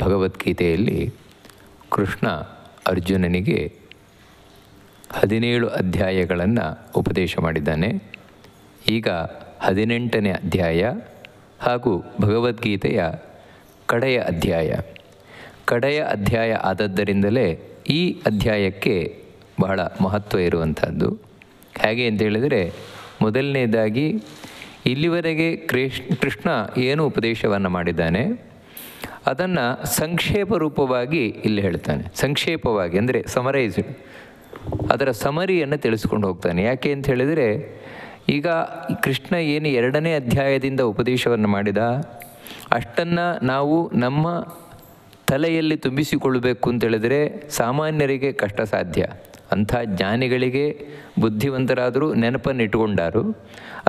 ಭಗವದ್ಗೀತೆಯಲ್ಲಿ ಕೃಷ್ಣ ಅರ್ಜುನನಿಗೆ 17 ಅಧ್ಯಾಯಗಳನ್ನು ಉಪದೇಶ ಮಾಡಿದ್ದಾನೆ. ಈಗ 18ನೇ ಅಧ್ಯಾಯ ಹಾಗೂ ಭಗವದ್ಗೀತೆಯ ಕಡೆಯ ಅಧ್ಯಾಯ ಆದದ್ದರಿಂದಲೇ ಈ ಅಧ್ಯಾಯಕ್ಕೆ ಬಹಳ ಮಹತ್ವ ಇರುವಂಥದ್ದು. ಹೇಗೆ ಅಂತ ಹೇಳಿದರೆ, ಮೊದಲನೇದಾಗಿ ಇಲ್ಲಿವರೆಗೆ ಕೃಷ್ಣ ಏನು ಉಪದೇಶವನ್ನು ಮಾಡಿದ್ದಾನೆ ಅದನ್ನು ಸಂಕ್ಷೇಪ ರೂಪವಾಗಿ ಇಲ್ಲಿ ಹೇಳ್ತಾನೆ. ಸಂಕ್ಷೇಪವಾಗಿ ಅಂದರೆ ಸಮರೈಸ್ಡ್, ಅದರ ಸಮರಿಯನ್ನು ತಿಳಿಸ್ಕೊಂಡು ಹೋಗ್ತಾನೆ. ಯಾಕೆ ಅಂತ ಹೇಳಿದರೆ, ಈಗ ಕೃಷ್ಣ ಏನು 2ನೇ ಅಧ್ಯಾಯದಿಂದ ಉಪದೇಶವನ್ನು ಮಾಡಿದ ಅಷ್ಟನ್ನು ನಾವು ನಮ್ಮ ತಲೆಯಲ್ಲಿ ತುಂಬಿಸಿಕೊಳ್ಳಬೇಕು ಅಂತೇಳಿದರೆ ಸಾಮಾನ್ಯರಿಗೆ ಕಷ್ಟ ಸಾಧ್ಯ. ಅಂಥ ಜ್ಞಾನಿಗಳಿಗೆ, ಬುದ್ಧಿವಂತರಾದರೂ ನೆನಪನ್ನು ಇಟ್ಟುಕೊಂಡಾರು.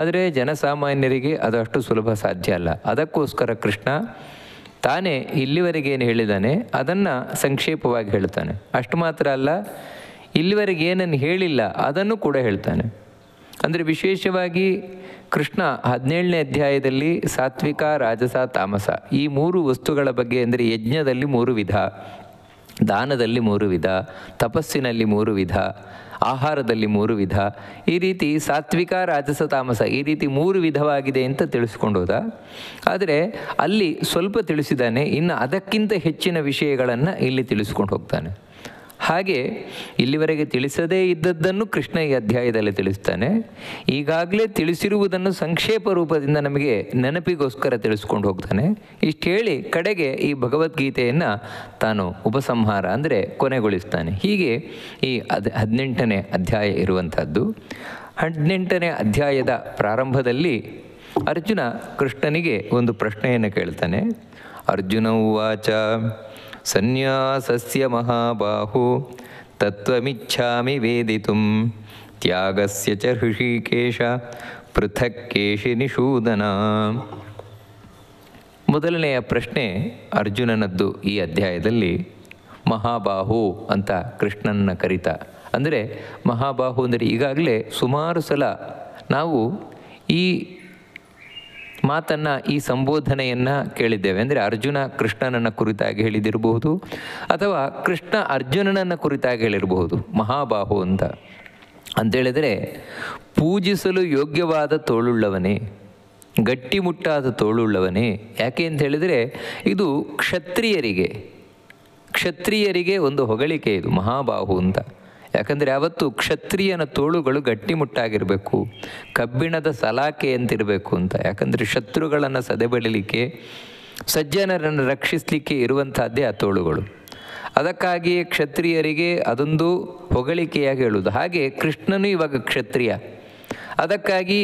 ಆದರೆ ಜನಸಾಮಾನ್ಯರಿಗೆ ಅದು ಅಷ್ಟು ಸುಲಭ ಸಾಧ್ಯ ಅಲ್ಲ. ಅದಕ್ಕೋಸ್ಕರ ಕೃಷ್ಣ ತಾನೇ ಇಲ್ಲಿವರೆಗೆ ಏನು ಹೇಳಿದ್ದಾನೆ ಅದನ್ನು ಸಂಕ್ಷೇಪವಾಗಿ ಹೇಳ್ತಾನೆ. ಅಷ್ಟು ಮಾತ್ರ ಅಲ್ಲ, ಇಲ್ಲಿವರೆಗೆ ಏನನ್ನು ಹೇಳಿಲ್ಲ ಅದನ್ನು ಕೂಡ ಹೇಳ್ತಾನೆ. ಅಂದರೆ ವಿಶೇಷವಾಗಿ ಕೃಷ್ಣ 17ನೇ ಅಧ್ಯಾಯದಲ್ಲಿ ಸಾತ್ವಿಕ, ರಾಜಸ, ತಾಮಸ ಈ 3 ವಸ್ತುಗಳ ಬಗ್ಗೆ, ಅಂದರೆ ಯಜ್ಞದಲ್ಲಿ 3 ವಿಧ, ದಾನದಲ್ಲಿ 3 ವಿಧ, ತಪಸ್ಸಿನಲ್ಲಿ 3 ವಿಧ, ಆಹಾರದಲ್ಲಿ 3 ವಿಧ, ಈ ರೀತಿ ಸಾತ್ವಿಕ, ರಾಜಸ, ತಾಮಸ ಈ ರೀತಿ 3 ವಿಧವಾಗಿದೆ ಅಂತ ತಿಳಿಸ್ಕೊಂಡು ಹೋದ. ಆದರೆ ಅಲ್ಲಿ ಸ್ವಲ್ಪ ತಿಳಿಸಿದ್ದಾನೆ, ಇನ್ನು ಅದಕ್ಕಿಂತ ಹೆಚ್ಚಿನ ವಿಷಯಗಳನ್ನು ಇಲ್ಲಿ ತಿಳಿಸ್ಕೊಂಡು ಹೋಗ್ತಾನೆ. ಹಾಗೆ ಇಲ್ಲಿವರೆಗೆ ತಿಳಿಸದೇ ಇದ್ದದ್ದನ್ನು ಕೃಷ್ಣ ಈ ಅಧ್ಯಾಯದಲ್ಲಿ ತಿಳಿಸ್ತಾನೆ. ಈಗಾಗಲೇ ತಿಳಿಸಿರುವುದನ್ನು ಸಂಕ್ಷೇಪ ರೂಪದಿಂದ ನಮಗೆ ನೆನಪಿಗೋಸ್ಕರ ತಿಳಿಸ್ಕೊಂಡು ಹೋಗ್ತಾನೆ. ಇಷ್ಟು ಹೇಳಿ ಕಡೆಗೆ ಈ ಭಗವದ್ಗೀತೆಯನ್ನು ತಾನು ಉಪಸಂಹಾರ ಅಂದರೆ ಕೊನೆಗೊಳಿಸ್ತಾನೆ. ಹೀಗೆ ಈ 18ನೇ ಅಧ್ಯಾಯ ಇರುವಂಥದ್ದು. 18ನೇ ಅಧ್ಯಾಯದ ಪ್ರಾರಂಭದಲ್ಲಿ ಅರ್ಜುನ ಕೃಷ್ಣನಿಗೆ ಒಂದು ಪ್ರಶ್ನೆಯನ್ನು ಕೇಳ್ತಾನೆ. ಅರ್ಜುನ ಉವಾಚ ಸನ್ಯಾಸಸ್ಯ ಮಹಾಬಾಹೋ ತತ್ವಮಿಚ್ಛಾಮಿ ವೇದಿತುಂ ತ್ಯಾಗಸ್ಯ ಚ ಹೃಷೀಕೇಶ ಪೃಥಕ್ ಕೇಶಿ ನಿಷೂದನ. ಮೊದಲನೆಯ ಪ್ರಶ್ನೆ ಅರ್ಜುನನದ್ದು. ಈ ಅಧ್ಯಾಯದಲ್ಲಿ ಮಹಾಬಾಹು ಅಂತ ಕೃಷ್ಣನನ್ನು ಕರೀತಾ, ಅಂದರೆ ಮಹಾಬಾಹು ಅಂದರೆ ಈಗಾಗಲೇ ಸುಮಾರು ಸಲ ನಾವು ಈ ಮಾತನ್ನು, ಈ ಸಂಬೋಧನೆಯನ್ನು ಕೇಳಿದ್ದೇವೆ. ಅಂದರೆ ಅರ್ಜುನ ಕೃಷ್ಣನನ್ನು ಕುರಿತಾಗಿ ಹೇಳಿದಿರಬಹುದು, ಅಥವಾ ಕೃಷ್ಣ ಅರ್ಜುನನನ್ನು ಕುರಿತಾಗಿ ಹೇಳಿರಬಹುದು. ಮಹಾಬಾಹು ಅಂತೇಳಿದರೆ ಪೂಜಿಸಲು ಯೋಗ್ಯವಾದ ತೋಳುಳ್ಳವನೇ, ಗಟ್ಟಿಮುಟ್ಟಾದ ತೋಳುಳ್ಳವನೇ. ಯಾಕೆ ಅಂತ ಹೇಳಿದರೆ ಇದು ಕ್ಷತ್ರಿಯರಿಗೆ ಒಂದು ಹೊಗಳಿಕೆ, ಇದು ಮಹಾಬಾಹು ಅಂತ. ಯಾಕಂದರೆ ಯಾವತ್ತು ಕ್ಷತ್ರಿಯನ ತೋಳುಗಳು ಗಟ್ಟಿಮುಟ್ಟಾಗಿರಬೇಕು, ಕಬ್ಬಿಣದ ಸಲಾಕೆ ಅಂತಿರಬೇಕು ಅಂತ. ಯಾಕಂದರೆ ಶತ್ರುಗಳನ್ನು ಸದೆಬಡಿಲಿಕ್ಕೆ, ಸಜ್ಜನರನ್ನು ರಕ್ಷಿಸಲಿಕ್ಕೆ ಇರುವಂಥದ್ದೇ ಆ ತೋಳುಗಳು. ಅದಕ್ಕಾಗಿಯೇ ಕ್ಷತ್ರಿಯರಿಗೆ ಅದೊಂದು ಹೊಗಳಿಕೆಯಾಗಿ ಹೇಳುವುದು. ಹಾಗೆ ಕೃಷ್ಣನೂ ಇವಾಗ ಕ್ಷತ್ರಿಯ, ಅದಕ್ಕಾಗಿ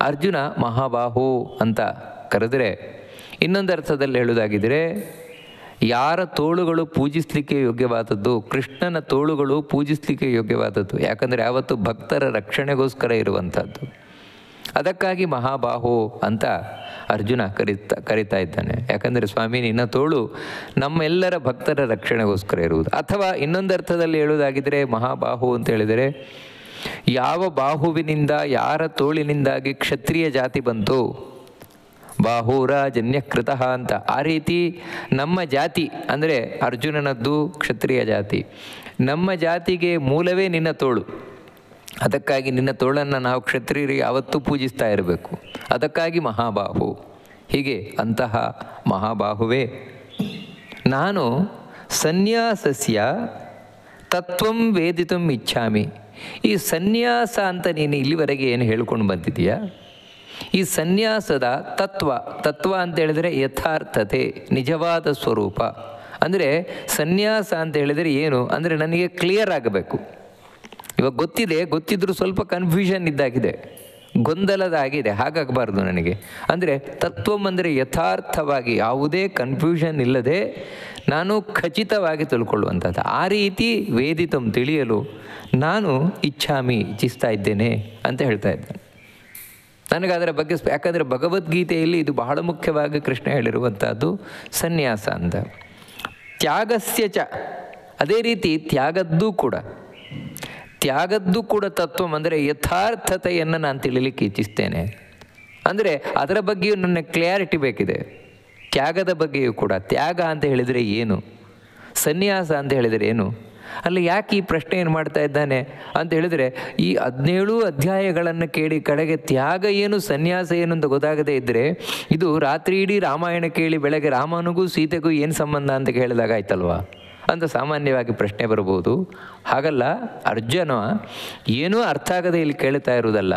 ಅರ್ಜುನ ಮಹಾಬಾಹು ಅಂತ ಕರೆದರೆ. ಇನ್ನೊಂದು ಅರ್ಥದಲ್ಲಿ ಹೇಳುವುದಾಗಿದ್ದರೆ, ಯಾರ ತೋಳುಗಳು ಪೂಜಿಸಲಿಕ್ಕೆ ಯೋಗ್ಯವಾದದ್ದು, ಕೃಷ್ಣನ ತೋಳುಗಳು ಪೂಜಿಸಲಿಕ್ಕೆ ಯೋಗ್ಯವಾದದ್ದು. ಯಾಕಂದರೆ ಯಾವತ್ತು ಭಕ್ತರ ರಕ್ಷಣೆಗೋಸ್ಕರ ಇರುವಂಥದ್ದು. ಅದಕ್ಕಾಗಿ ಮಹಾಬಾಹು ಅಂತ ಅರ್ಜುನ ಕರೀತಾ ಇದ್ದಾನೆ. ಯಾಕಂದರೆ ಸ್ವಾಮಿ ನಿನ್ನ ತೋಳು ನಮ್ಮೆಲ್ಲರ ಭಕ್ತರ ರಕ್ಷಣೆಗೋಸ್ಕರ ಇರುವುದು. ಅಥವಾ ಇನ್ನೊಂದು ಅರ್ಥದಲ್ಲಿ ಹೇಳುವುದಾಗಿದ್ದರೆ, ಮಹಾಬಾಹು ಅಂತ ಹೇಳಿದರೆ ಯಾವ ಬಾಹುವಿನಿಂದ, ಯಾರ ತೋಳಿನಿಂದಾಗಿ ಕ್ಷತ್ರಿಯ ಜಾತಿ ಬಂತು, ಬಾಹುರಾಜನ್ಯಕೃತ ಅಂತ. ಆ ರೀತಿ ನಮ್ಮ ಜಾತಿ ಅಂದರೆ ಅರ್ಜುನನದ್ದು ಕ್ಷತ್ರಿಯ ಜಾತಿ, ನಮ್ಮ ಜಾತಿಗೆ ಮೂಲವೇ ನಿನ್ನ ತೋಳು. ಅದಕ್ಕಾಗಿ ನಿನ್ನ ತೋಳನ್ನು ನಾವು ಕ್ಷತ್ರಿಯರಿಗೆ ಯಾವತ್ತೂ ಪೂಜಿಸ್ತಾ ಇರಬೇಕು. ಅದಕ್ಕಾಗಿ ಮಹಾಬಾಹು. ಹೀಗೆ ಅಂತಹ ಮಹಾಬಾಹುವೇ, ನಾನು ಸನ್ಯಾಸಸ್ಯ ತತ್ವಂ ವೇದಿತುಂ ಇಚ್ಛಾಮಿ. ಈ ಸನ್ಯಾಸ ಅಂತ ನೀನು ಇಲ್ಲಿವರೆಗೆ ಏನು ಹೇಳ್ಕೊಂಡು ಬಂದಿದೆಯಾ, ಈ ಸನ್ಯಾಸದ ತತ್ವ ಅಂತ ಹೇಳಿದರೆ ಯಥಾರ್ಥತೆ, ನಿಜವಾದ ಸ್ವರೂಪ. ಅಂದರೆ ಸನ್ಯಾಸ ಅಂತ ಹೇಳಿದರೆ ಏನು ಅಂದರೆ ನನಗೆ ಕ್ಲಿಯರ್ ಆಗಬೇಕು. ಇವಾಗ ಗೊತ್ತಿದ್ದರೂ ಸ್ವಲ್ಪ ಕನ್ಫ್ಯೂಷನ್ ಇದ್ದಾಗಿದೆ, ಗೊಂದಲದಾಗಿದೆ. ಹಾಗಾಗಬಾರ್ದು ನನಗೆ. ಅಂದರೆ ತತ್ವಂ ಅಂದರೆ ಯಥಾರ್ಥವಾಗಿ, ಯಾವುದೇ ಕನ್ಫ್ಯೂಷನ್ ಇಲ್ಲದೆ ನಾನು ಖಚಿತವಾಗಿ ತಿಳ್ಕೊಳ್ಳುವಂಥದ್ದು. ಆ ರೀತಿ ವೇದಿತಂ ತಿಳಿಯಲು ನಾನು ಇಚ್ಛಿಸ್ತಾ ಇದ್ದೇನೆ ಅಂತ ಹೇಳ್ತಾ ಇದ್ದಾನೆ. ನನಗೆ ಅದರ ಬಗ್ಗೆ, ಯಾಕಂದರೆ ಭಗವದ್ಗೀತೆಯಲ್ಲಿ ಇದು ಬಹಳ ಮುಖ್ಯವಾಗಿ ಕೃಷ್ಣ ಹೇಳಿರುವಂಥದ್ದು ಸನ್ಯಾಸ ಅಂತ. ತ್ಯಾಗಸ್ಯ ಚ, ಅದೇ ರೀತಿ ತ್ಯಾಗದ್ದು ಕೂಡ ತತ್ವಂ ಅಂದರೆ ಯಥಾರ್ಥತೆಯನ್ನು ನಾನು ತಿಳಿಲಿಕ್ಕೆ ಇಚ್ಛಿಸ್ತೇನೆ. ಅಂದರೆ ಅದರ ಬಗ್ಗೆಯೂ ನನ್ನ ಕ್ಲಿಯಾರಿಟಿ ಬೇಕಿದೆ. ತ್ಯಾಗದ ಬಗ್ಗೆಯೂ ಕೂಡ ತ್ಯಾಗ ಅಂತ ಹೇಳಿದರೆ ಏನು, ಸನ್ಯಾಸ ಅಂತ ಹೇಳಿದರೆ ಏನು, ಅಲ್ಲ ಯಾಕೆ ಈ ಪ್ರಶ್ನೆ ಏನು ಮಾಡ್ತಾ ಇದ್ದಾನೆ ಅಂತ ಹೇಳಿದರೆ, ಈ 17 ಅಧ್ಯಾಯಗಳನ್ನು ಕೇಳಿ ಕಡೆಗೆ ತ್ಯಾಗ ಏನು ಸನ್ಯಾಸ ಏನು ಅಂತ ಗೊತ್ತಾಗದೇ ಇದ್ದರೆ, ಇದು ರಾತ್ರಿ ಇಡೀ ರಾಮಾಯಣ ಕೇಳಿ ಬೆಳಗ್ಗೆ ರಾಮನಿಗೂ ಸೀತೆಗೂ ಏನು ಸಂಬಂಧ ಅಂತ ಕೇಳಿದಾಗ ಆಯ್ತಲ್ವಾ ಅಂತ ಸಾಮಾನ್ಯವಾಗಿ ಪ್ರಶ್ನೆ ಬರ್ಬೋದು. ಹಾಗಲ್ಲ, ಅರ್ಜುನ ಏನೂ ಅರ್ಥ ಆಗದೆ ಇಲ್ಲಿ ಕೇಳ್ತಾ ಇರೋದಲ್ಲ,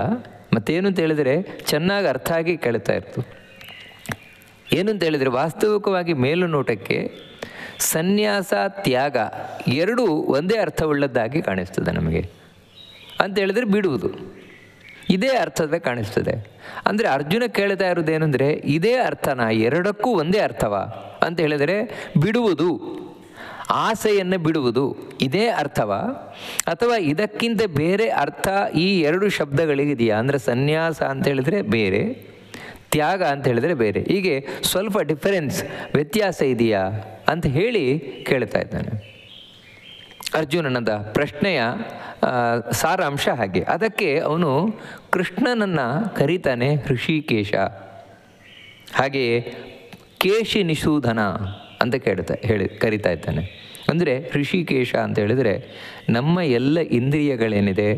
ಮತ್ತೇನು ಅಂತ ಹೇಳಿದರೆ ಚೆನ್ನಾಗಿ ಅರ್ಥ ಆಗಿ ಕೇಳ್ತಾ ಇರೋದು. ಏನು ಅಂತ ಹೇಳಿದರೆ, ವಾಸ್ತವಿಕವಾಗಿ ಮೇಲು ನೋಟಕ್ಕೆ ಸನ್ಯಾಸ ತ್ಯಾಗ ಎರಡೂ ಒಂದೇ ಅರ್ಥವುಳ್ಳದ್ದಾಗಿ ಕಾಣಿಸ್ತದೆ ನಮಗೆ. ಅಂತ ಹೇಳಿದರೆ ಬಿಡುವುದು, ಇದೇ ಅರ್ಥದ ಕಾಣಿಸ್ತದೆ. ಅಂದರೆ ಅರ್ಜುನ ಕೇಳ್ತಾ ಇರೋದೇನೆಂದರೆ, ಇದೇ ಅರ್ಥನ, ಎರಡಕ್ಕೂ ಒಂದೇ ಅರ್ಥವಾ ಅಂತ ಹೇಳಿದರೆ ಬಿಡುವುದು, ಆಸೆಯನ್ನು ಬಿಡುವುದು ಇದೇ ಅರ್ಥವಾ, ಅಥವಾ ಇದಕ್ಕಿಂತ ಬೇರೆ ಅರ್ಥ ಈ 2 ಶಬ್ದಗಳಿಗಿದೆಯಾ? ಅಂದರೆ ಸನ್ಯಾಸ ಅಂತ ಹೇಳಿದರೆ ಬೇರೆ, ತ್ಯಾಗ ಅಂತ ಹೇಳಿದರೆ ಬೇರೆ, ಹೀಗೆ ಸ್ವಲ್ಪ ಡಿಫರೆನ್ಸ್ ವ್ಯತ್ಯಾಸ ಇದೆಯಾ ಅಂತ ಹೇಳಿ ಕೇಳ್ತಾ ಇದ್ದಾನೆ. ಅರ್ಜುನನದ ಪ್ರಶ್ನೆಯ ಸಾರಾಂಶ ಹಾಗೆ. ಅದಕ್ಕೆ ಅವನು ಕೃಷ್ಣನನ್ನು ಕರೀತಾನೆ ಹೃಷಿಕೇಶ, ಹಾಗೆಯೇ ಕೇಶಿ ನಿಷೂದನ ಅಂತ ಕರೀತಾ ಇದ್ದಾನೆ. ಅಂದರೆ ಹೃಷಿಕೇಶ ಅಂತ ಹೇಳಿದರೆ ನಮ್ಮ ಎಲ್ಲ ಇಂದ್ರಿಯಗಳೇನಿದೆ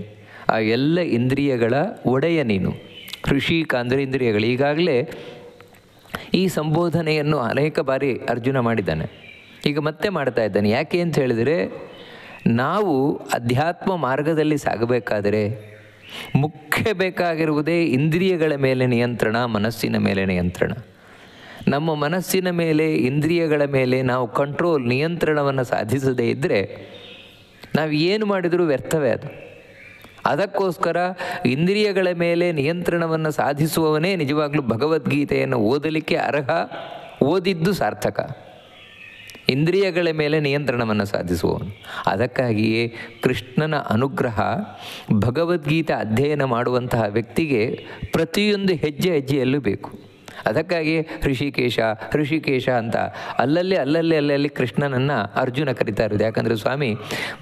ಆ ಎಲ್ಲ ಇಂದ್ರಿಯಗಳ ಒಡೆಯ ನೀನು. ಹೃಷಿಕ ಅಂದರೆ ಇಂದ್ರಿಯಗಳು. ಈಗಾಗಲೇ ಈ ಸಂಬೋಧನೆಯನ್ನು ಅನೇಕ ಬಾರಿ ಅರ್ಜುನ ಮಾಡಿದ್ದಾನೆ, ಈಗ ಮತ್ತೆ ಮಾಡ್ತಾ ಇದ್ದಾನೆ. ಯಾಕೆ ಅಂತ ಹೇಳಿದರೆ, ನಾವು ಅಧ್ಯಾತ್ಮ ಮಾರ್ಗದಲ್ಲಿ ಸಾಗಬೇಕಾದರೆ ಮುಖ್ಯ ಬೇಕಾಗಿರುವುದೇ ಇಂದ್ರಿಯಗಳ ಮೇಲೆ ನಿಯಂತ್ರಣ, ಮನಸ್ಸಿನ ಮೇಲೆ ನಿಯಂತ್ರಣ. ನಮ್ಮ ಮನಸ್ಸಿನ ಮೇಲೆ, ಇಂದ್ರಿಯಗಳ ಮೇಲೆ ನಾವು ಕಂಟ್ರೋಲ್, ನಿಯಂತ್ರಣವನ್ನು ಸಾಧಿಸದೇ ಇದ್ದರೆ ನಾವು ಏನು ಮಾಡಿದರೂ ವ್ಯರ್ಥವೇ ಅದು. ಅದಕ್ಕೋಸ್ಕರ ಇಂದ್ರಿಯಗಳ ಮೇಲೆ ನಿಯಂತ್ರಣವನ್ನು ಸಾಧಿಸುವವನೇ ನಿಜವಾಗ್ಲೂ ಭಗವದ್ಗೀತೆಯನ್ನು ಓದಲಿಕ್ಕೆ ಅರ್ಹ, ಓದಿದ್ದು ಸಾರ್ಥಕ. ಇಂದ್ರಿಯಗಳ ಮೇಲೆ ನಿಯಂತ್ರಣವನ್ನು ಸಾಧಿಸುವವನು. ಅದಕ್ಕಾಗಿಯೇ ಕೃಷ್ಣನ ಅನುಗ್ರಹ ಭಗವದ್ಗೀತೆ ಅಧ್ಯಯನ ಮಾಡುವಂತಹ ವ್ಯಕ್ತಿಗೆ ಪ್ರತಿಯೊಂದು ಹೆಜ್ಜೆಯಲ್ಲೂ ಬೇಕು. ಅದಕ್ಕಾಗಿ ಹೃಷಿಕೇಶ ಅಂತ ಅಲ್ಲಲ್ಲಿ ಕೃಷ್ಣನನ್ನು ಅರ್ಜುನ ಕರೀತಾ ಇರೋದು. ಯಾಕಂದರೆ ಸ್ವಾಮಿ,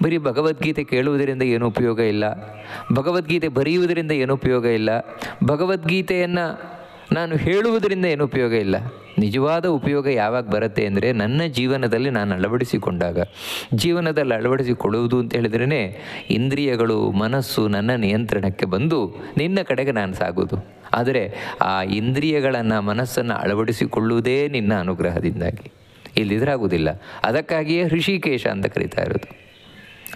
ಬರೀ ಭಗವದ್ಗೀತೆ ಕೇಳುವುದರಿಂದ ಏನೂ ಉಪಯೋಗ ಇಲ್ಲ, ಭಗವದ್ಗೀತೆ ಬರೆಯುವುದರಿಂದ ಏನೂ ಉಪಯೋಗ ಇಲ್ಲ, ಭಗವದ್ಗೀತೆಯನ್ನು ನಾನು ಹೇಳುವುದರಿಂದ ಏನೂ ಉಪಯೋಗ ಇಲ್ಲ. ನಿಜವಾದ ಉಪಯೋಗ ಯಾವಾಗ ಬರುತ್ತೆ ಅಂದರೆ, ನನ್ನ ಜೀವನದಲ್ಲಿ ನಾನು ಅಳವಡಿಸಿಕೊಂಡಾಗ. ಜೀವನದಲ್ಲಿ ಅಳವಡಿಸಿಕೊಳ್ಳುವುದು ಅಂತ ಹೇಳಿದ್ರೇ ಇಂದ್ರಿಯಗಳು, ಮನಸ್ಸು ನನ್ನ ನಿಯಂತ್ರಣಕ್ಕೆ ಬಂದು ನಿನ್ನ ಕಡೆಗೆ ನಾನು ಸಾಗೋದು. ಆದರೆ ಆ ಇಂದ್ರಿಯಗಳನ್ನು, ಮನಸ್ಸನ್ನು ಅಳವಡಿಸಿಕೊಳ್ಳುವುದೇ ನಿನ್ನ ಅನುಗ್ರಹದಿಂದಾಗಿ, ಇಲ್ಲಿದ್ರಾಗುವುದಿಲ್ಲ. ಅದಕ್ಕಾಗಿಯೇ ಹೃಷಿಕೇಶ ಅಂತ ಕರೀತಾ ಇರೋದು.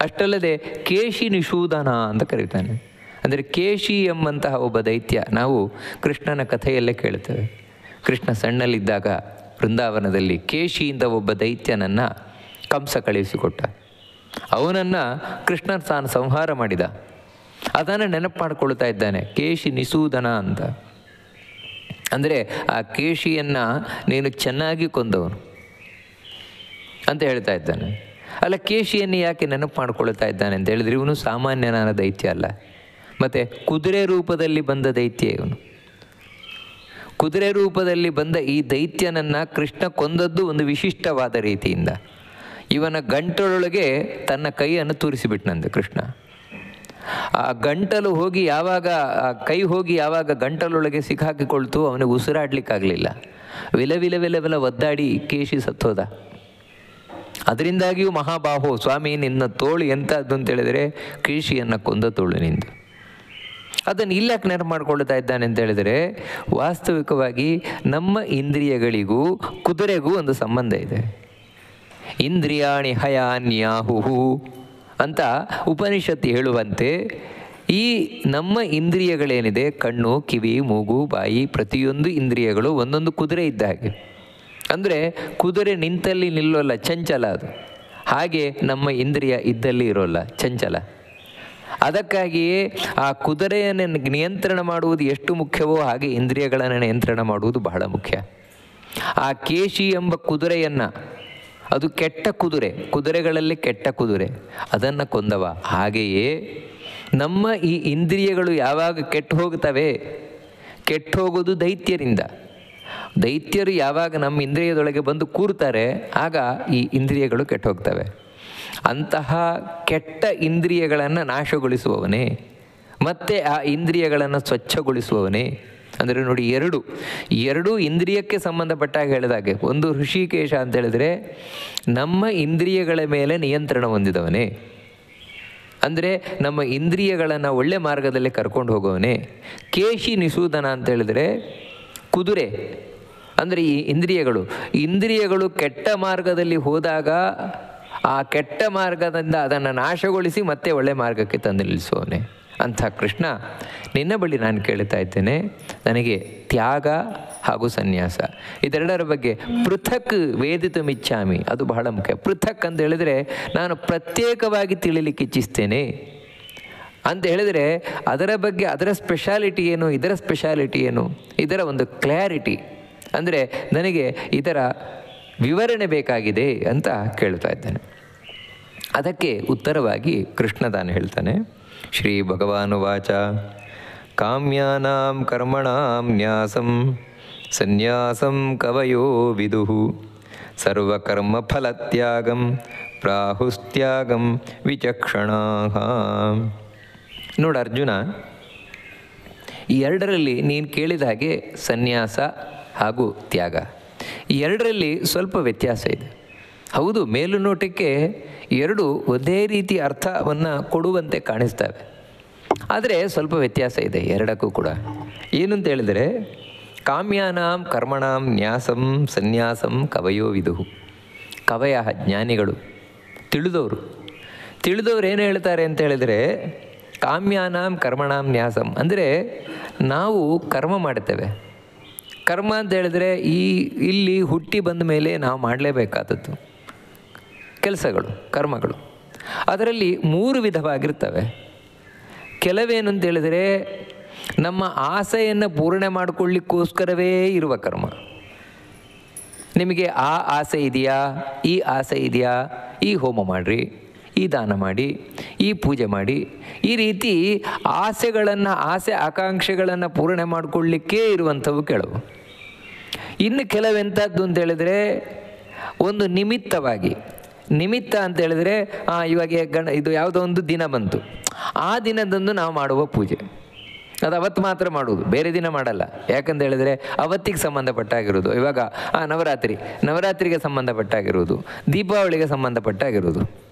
ಅಷ್ಟಲ್ಲದೆ ಕೇಶಿ ನಿಷೂದನ ಅಂತ ಕರೀತಾನೆ. ಅಂದರೆ ಕೇಶಿ ಎಂಬಂತಹ ಒಬ್ಬ ದೈತ್ಯ, ನಾವು ಕೃಷ್ಣನ ಕಥೆಯಲ್ಲೇ ಕೇಳ್ತೇವೆ. ಕೃಷ್ಣ ಸಣ್ಣಲ್ಲಿದ್ದಾಗ ವೃಂದಾವನದಲ್ಲಿ ಕೇಶಿಯಿಂದ ಒಬ್ಬ ದೈತ್ಯನನ್ನು ಕಂಸ ಕಳುಹಿಸಿಕೊಟ್ಟ. ಅವನನ್ನು ಕೃಷ್ಣ ತಾನು ಸಂಹಾರ ಮಾಡಿದ. ಅದನ್ನು ನೆನಪು ಮಾಡಿಕೊಳ್ತಾ ಇದ್ದಾನೆ, ಕೇಶಿ ನಿಷೂದನ ಅಂತ. ಅಂದರೆ ಆ ಕೇಶಿಯನ್ನು ನೀನು ಚೆನ್ನಾಗಿ ಕೊಂದವನು ಅಂತ ಹೇಳ್ತಾ ಇದ್ದಾನೆ. ಅಲ್ಲ, ಕೇಶಿಯನ್ನು ಯಾಕೆ ನೆನಪು ಮಾಡಿಕೊಳ್ತಾ ಇದ್ದಾನೆ ಅಂತ ಹೇಳಿದ್ರೆ, ಇವನು ಸಾಮಾನ್ಯನಾದ ದೈತ್ಯ ಅಲ್ಲ, ಮತ್ತು ಕುದುರೆ ರೂಪದಲ್ಲಿ ಬಂದ ದೈತ್ಯ ಇವನು. ಕುದುರೆ ರೂಪದಲ್ಲಿ ಬಂದ ಈ ದೈತ್ಯನನ್ನು ಕೃಷ್ಣ ಕೊಂದದ್ದು ಒಂದು ವಿಶಿಷ್ಟವಾದ ರೀತಿಯಿಂದ. ಇವನ ಗಂಟಲೊಳಗೆ ತನ್ನ ಕೈಯನ್ನು ತೂರಿಸಿಬಿಟ್ನಂತೆ ಕೃಷ್ಣ. ಆ ಗಂಟಲು ಹೋಗಿ ಯಾವಾಗ, ಆ ಕೈ ಹೋಗಿ ಯಾವಾಗ ಗಂಟಲೊಳಗೆ ಸಿಕ್ಕಾಕಿಕೊಳ್ತು, ಅವನಿಗೆ ಉಸಿರಾಡಲಿಕ್ಕಾಗಲಿಲ್ಲ. ವಿಲ ಒದ್ದಾಡಿ ಕೇಶಿ ಸತ್ತೋದ. ಅದರಿಂದಾಗಿಯೂ ಮಹಾಬಾಹೋ, ಸ್ವಾಮಿ ನಿನ್ನ ತೋಳು ಎಂಥದ್ದು ಅಂತೇಳಿದರೆ ಕೇಶಿಯನ್ನು ಕೊಂದ ತೋಳು ನಿಂದು. ಅದನ್ನು ಇಲ್ಲಕ್ಕೆ ನೆನಪು ಮಾಡ್ಕೊಳ್ತಾ ಇದ್ದಾನೆ ಅಂತ ಹೇಳಿದರೆ, ವಾಸ್ತವಿಕವಾಗಿ ನಮ್ಮ ಇಂದ್ರಿಯಗಳಿಗೂ ಕುದುರೆಗೂ ಒಂದು ಸಂಬಂಧ ಇದೆ. ಇಂದ್ರಿಯಾಣಿ ಹಯಾನ್ಯಾಹುಹು ಅಂತ ಉಪನಿಷತ್ತು ಹೇಳುವಂತೆ, ಈ ನಮ್ಮ ಇಂದ್ರಿಯಗಳೇನಿದೆ, ಕಣ್ಣು, ಕಿವಿ, ಮೂಗು, ಬಾಯಿ, ಪ್ರತಿಯೊಂದು ಇಂದ್ರಿಯಗಳು ಒಂದೊಂದು ಕುದುರೆ ಇದ್ದ ಹಾಗೆ. ಅಂದರೆ ಕುದುರೆ ನಿಂತಲ್ಲಿ ನಿಲ್ಲೋಲ್ಲ, ಚಂಚಲ ಅದು. ಹಾಗೆ ನಮ್ಮ ಇಂದ್ರಿಯ ಇದ್ದಲ್ಲಿ ಇರೋಲ್ಲ, ಚಂಚಲ. ಅದಕ್ಕಾಗಿಯೇ ಆ ಕುದುರೆಯನ್ನು ನಿಯಂತ್ರಣ ಮಾಡುವುದು ಎಷ್ಟು ಮುಖ್ಯವೋ ಹಾಗೆ ಇಂದ್ರಿಯಗಳನ್ನು ನಿಯಂತ್ರಣ ಮಾಡುವುದು ಬಹಳ ಮುಖ್ಯ. ಆ ಕೇಶಿ ಎಂಬ ಕುದುರೆಯನ್ನು, ಅದು ಕೆಟ್ಟ ಕುದುರೆ, ಕುದುರೆಗಳಲ್ಲಿ ಕೆಟ್ಟ ಕುದುರೆ, ಅದನ್ನು ಕೊಂದವ. ಹಾಗೆಯೇ ನಮ್ಮ ಈ ಇಂದ್ರಿಯಗಳು ಯಾವಾಗ ಕೆಟ್ಟು ಹೋಗ್ತವೆ, ಕೆಟ್ಟು ಹೋಗೋದು ದೈತ್ಯರಿಂದ. ದೈತ್ಯರು ಯಾವಾಗ ನಮ್ಮ ಇಂದ್ರಿಯದೊಳಗೆ ಬಂದು ಕೂರ್ತಾರೆ, ಆಗ ಈ ಇಂದ್ರಿಯಗಳು ಕೆಟ್ಟು ಹೋಗ್ತವೆ. ಅಂತಹ ಕೆಟ್ಟ ಇಂದ್ರಿಯಗಳನ್ನು ನಾಶಗೊಳಿಸುವವನೇ, ಮತ್ತು ಆ ಇಂದ್ರಿಯಗಳನ್ನು ಸ್ವಚ್ಛಗೊಳಿಸುವವನೇ ಅಂದರೆ ನೋಡಿ, ಎರಡೂ ಇಂದ್ರಿಯಕ್ಕೆ ಸಂಬಂಧಪಟ್ಟಾಗ ಹೇಳಿದಾಗೆ. ಒಂದು ಋಷಿಕೇಶ ಅಂತ ಹೇಳಿದ್ರೆ ನಮ್ಮ ಇಂದ್ರಿಯಗಳ ಮೇಲೆ ನಿಯಂತ್ರಣ ಹೊಂದಿದವನೇ, ಅಂದರೆ ನಮ್ಮ ಇಂದ್ರಿಯಗಳನ್ನು ಒಳ್ಳೆ ಮಾರ್ಗದಲ್ಲಿ ಕರ್ಕೊಂಡು ಹೋಗೋವನೇ. ಕೇಶಿ ನಿಸೂದನ ಅಂತ ಹೇಳಿದರೆ ಕುದುರೆ, ಅಂದರೆ ಈ ಇಂದ್ರಿಯಗಳು ಕೆಟ್ಟ ಮಾರ್ಗದಲ್ಲಿ ಹೋದಾಗ ಆ ಕೆಟ್ಟ ಮಾರ್ಗದಿಂದ ಅದನ್ನು ನಾಶಗೊಳಿಸಿ ಮತ್ತೆ ಒಳ್ಳೆ ಮಾರ್ಗಕ್ಕೆ ತಂದು ನಿಲ್ಲಿಸುವವನೇ. ಅಂಥ ಕೃಷ್ಣ, ನಿನ್ನ ಬಳಿ ನಾನು ಕೇಳ್ತಾ ಇದ್ದೇನೆ, ನನಗೆ ತ್ಯಾಗ ಹಾಗೂ ಸನ್ಯಾಸ ಇದೆರಡರ ಬಗ್ಗೆ ಪೃಥಕ್ ವೇದಿತುಮಿಚ್ಛಾಮಿ. ಅದು ಬಹಳ ಮುಖ್ಯ. ಪೃಥಕ್ ಅಂತ ಹೇಳಿದರೆ ನಾನು ಪ್ರತ್ಯೇಕವಾಗಿ ತಿಳಿಲಿಕ್ಕೆ ಇಚ್ಛಿಸ್ತೇನೆ ಅಂತ ಹೇಳಿದರೆ ಅದರ ಬಗ್ಗೆ, ಅದರ ಸ್ಪೆಷಾಲಿಟಿ ಏನು, ಇದರ ಸ್ಪೆಷಾಲಿಟಿ ಏನು, ಇದರ ಒಂದು ಕ್ಲಾರಿಟಿ, ಅಂದರೆ ನನಗೆ ಇದರ ವಿವರಣೆ ಬೇಕಾಗಿದೆ ಅಂತ ಕೇಳ್ತಾ ಇದ್ದೇನೆ. ಅದಕ್ಕೆ ಉತ್ತರವಾಗಿ ಕೃಷ್ಣ ತಾನು ಹೇಳ್ತಾನೆ, ಶ್ರೀ ಭಗವಾನುವಾಚ ಕಾಮ್ಯಾನಾಂ ಕರ್ಮಣಾಂ ನ್ಯಾಸಂ ಸನ್ಯಾಸಂ ಕವಯೋ ವಿದುಃ ಸರ್ವಕರ್ಮ ಫಲತ್ಯಾಗಂ ಪ್ರಾಹುಸ್ತ್ಯಾಗಂ ವಿಚಕ್ಷಣಾಃ. ನೋಡು ಅರ್ಜುನ, ಈ ಎರಡರಲ್ಲಿ ನೀನು ಕೇಳಿದ ಹಾಗೆ ಸನ್ಯಾಸ ಹಾಗೂ ತ್ಯಾಗ, ಈ ಎರಡರಲ್ಲಿ ಸ್ವಲ್ಪ ವ್ಯತ್ಯಾಸ ಇದೆ. ಹೌದು, ಮೇಲು ನೋಟಕ್ಕೆ ಎರಡು ಒಂದೇ ರೀತಿ ಅರ್ಥವನ್ನು ಕೊಡುವಂತೆ ಕಾಣಿಸ್ತವೆ, ಆದರೆ ಸ್ವಲ್ಪ ವ್ಯತ್ಯಾಸ ಇದೆ ಎರಡಕ್ಕೂ ಕೂಡ. ಏನು ಅಂತ ಹೇಳಿದರೆ, ಕಾಮ್ಯಾನಾಂ ಕರ್ಮಣಾಂ ನ್ಯಾಸಂ ಸನ್ಯಾಸಂ ಕವಯೋ ವಿದುಃ. ಕವಯ ಜ್ಞಾನಿಗಳು, ತಿಳಿದವರು ಏನು ಹೇಳ್ತಾರೆ ಅಂತ ಹೇಳಿದರೆ, ಕಾಮ್ಯಾನಾಂ ಕರ್ಮಣಾಂ ನ್ಯಾಸಂ ಅಂದರೆ ನಾವು ಕರ್ಮ ಮಾಡ್ತೇವೆ. ಕರ್ಮ ಅಂತ ಹೇಳಿದರೆ ಇಲ್ಲಿ ಹುಟ್ಟಿ ಬಂದ ಮೇಲೆ ನಾವು ಮಾಡಲೇಬೇಕಾದದ್ದು ಕೆಲಸಗಳು, ಕರ್ಮಗಳು. ಅದರಲ್ಲಿ 3 ವಿಧವಾಗಿರ್ತವೆ. ಕೆಲವೇನು ಅಂತ ಹೇಳಿದರೆ ನಮ್ಮ ಆಸೆಯನ್ನು ಪೂರ್ಣೆ ಮಾಡಿಕೊಳ್ಳಿಕ್ಕೋಸ್ಕರವೇ ಇರುವ ಕರ್ಮ. ನಿಮಗೆ ಆ ಆಸೆ ಇದೆಯಾ, ಈ ಆಸೆ ಇದೆಯಾ, ಈ ಹೋಮ ಮಾಡಿರಿ, ಈ ದಾನ ಮಾಡಿ, ಈ ಪೂಜೆ ಮಾಡಿ, ಈ ರೀತಿ ಆಸೆ ಆಕಾಂಕ್ಷೆಗಳನ್ನು ಪೂರ್ಣೆ ಮಾಡಿಕೊಳ್ಳಿಕ್ಕೇ ಇರುವಂಥವು ಕೆಲವು. ಇನ್ನು ಕೆಲವೆಂಥದ್ದು ಅಂತ ಹೇಳಿದರೆ ಒಂದು ನಿಮಿತ್ತ ಅಂತ ಹೇಳಿದರೆ ಇವಾಗ ಇದು ಯಾವುದೋ ಒಂದು ದಿನ ಬಂತು, ಆ ದಿನದಂದು ನಾವು ಮಾಡುವ ಪೂಜೆ, ಅದು ಅವತ್ತು ಮಾತ್ರ ಮಾಡುವುದು, ಬೇರೆ ದಿನ ಮಾಡಲ್ಲ. ಯಾಕಂತ ಹೇಳಿದರೆ ಅವತ್ತಿಗೆ ಸಂಬಂಧಪಟ್ಟಾಗಿರೋದು. ಇವಾಗ ನವರಾತ್ರಿಗೆ ಸಂಬಂಧಪಟ್ಟಾಗಿರೋದು, ದೀಪಾವಳಿಗೆ ಸಂಬಂಧಪಟ್ಟಾಗಿರೋದು,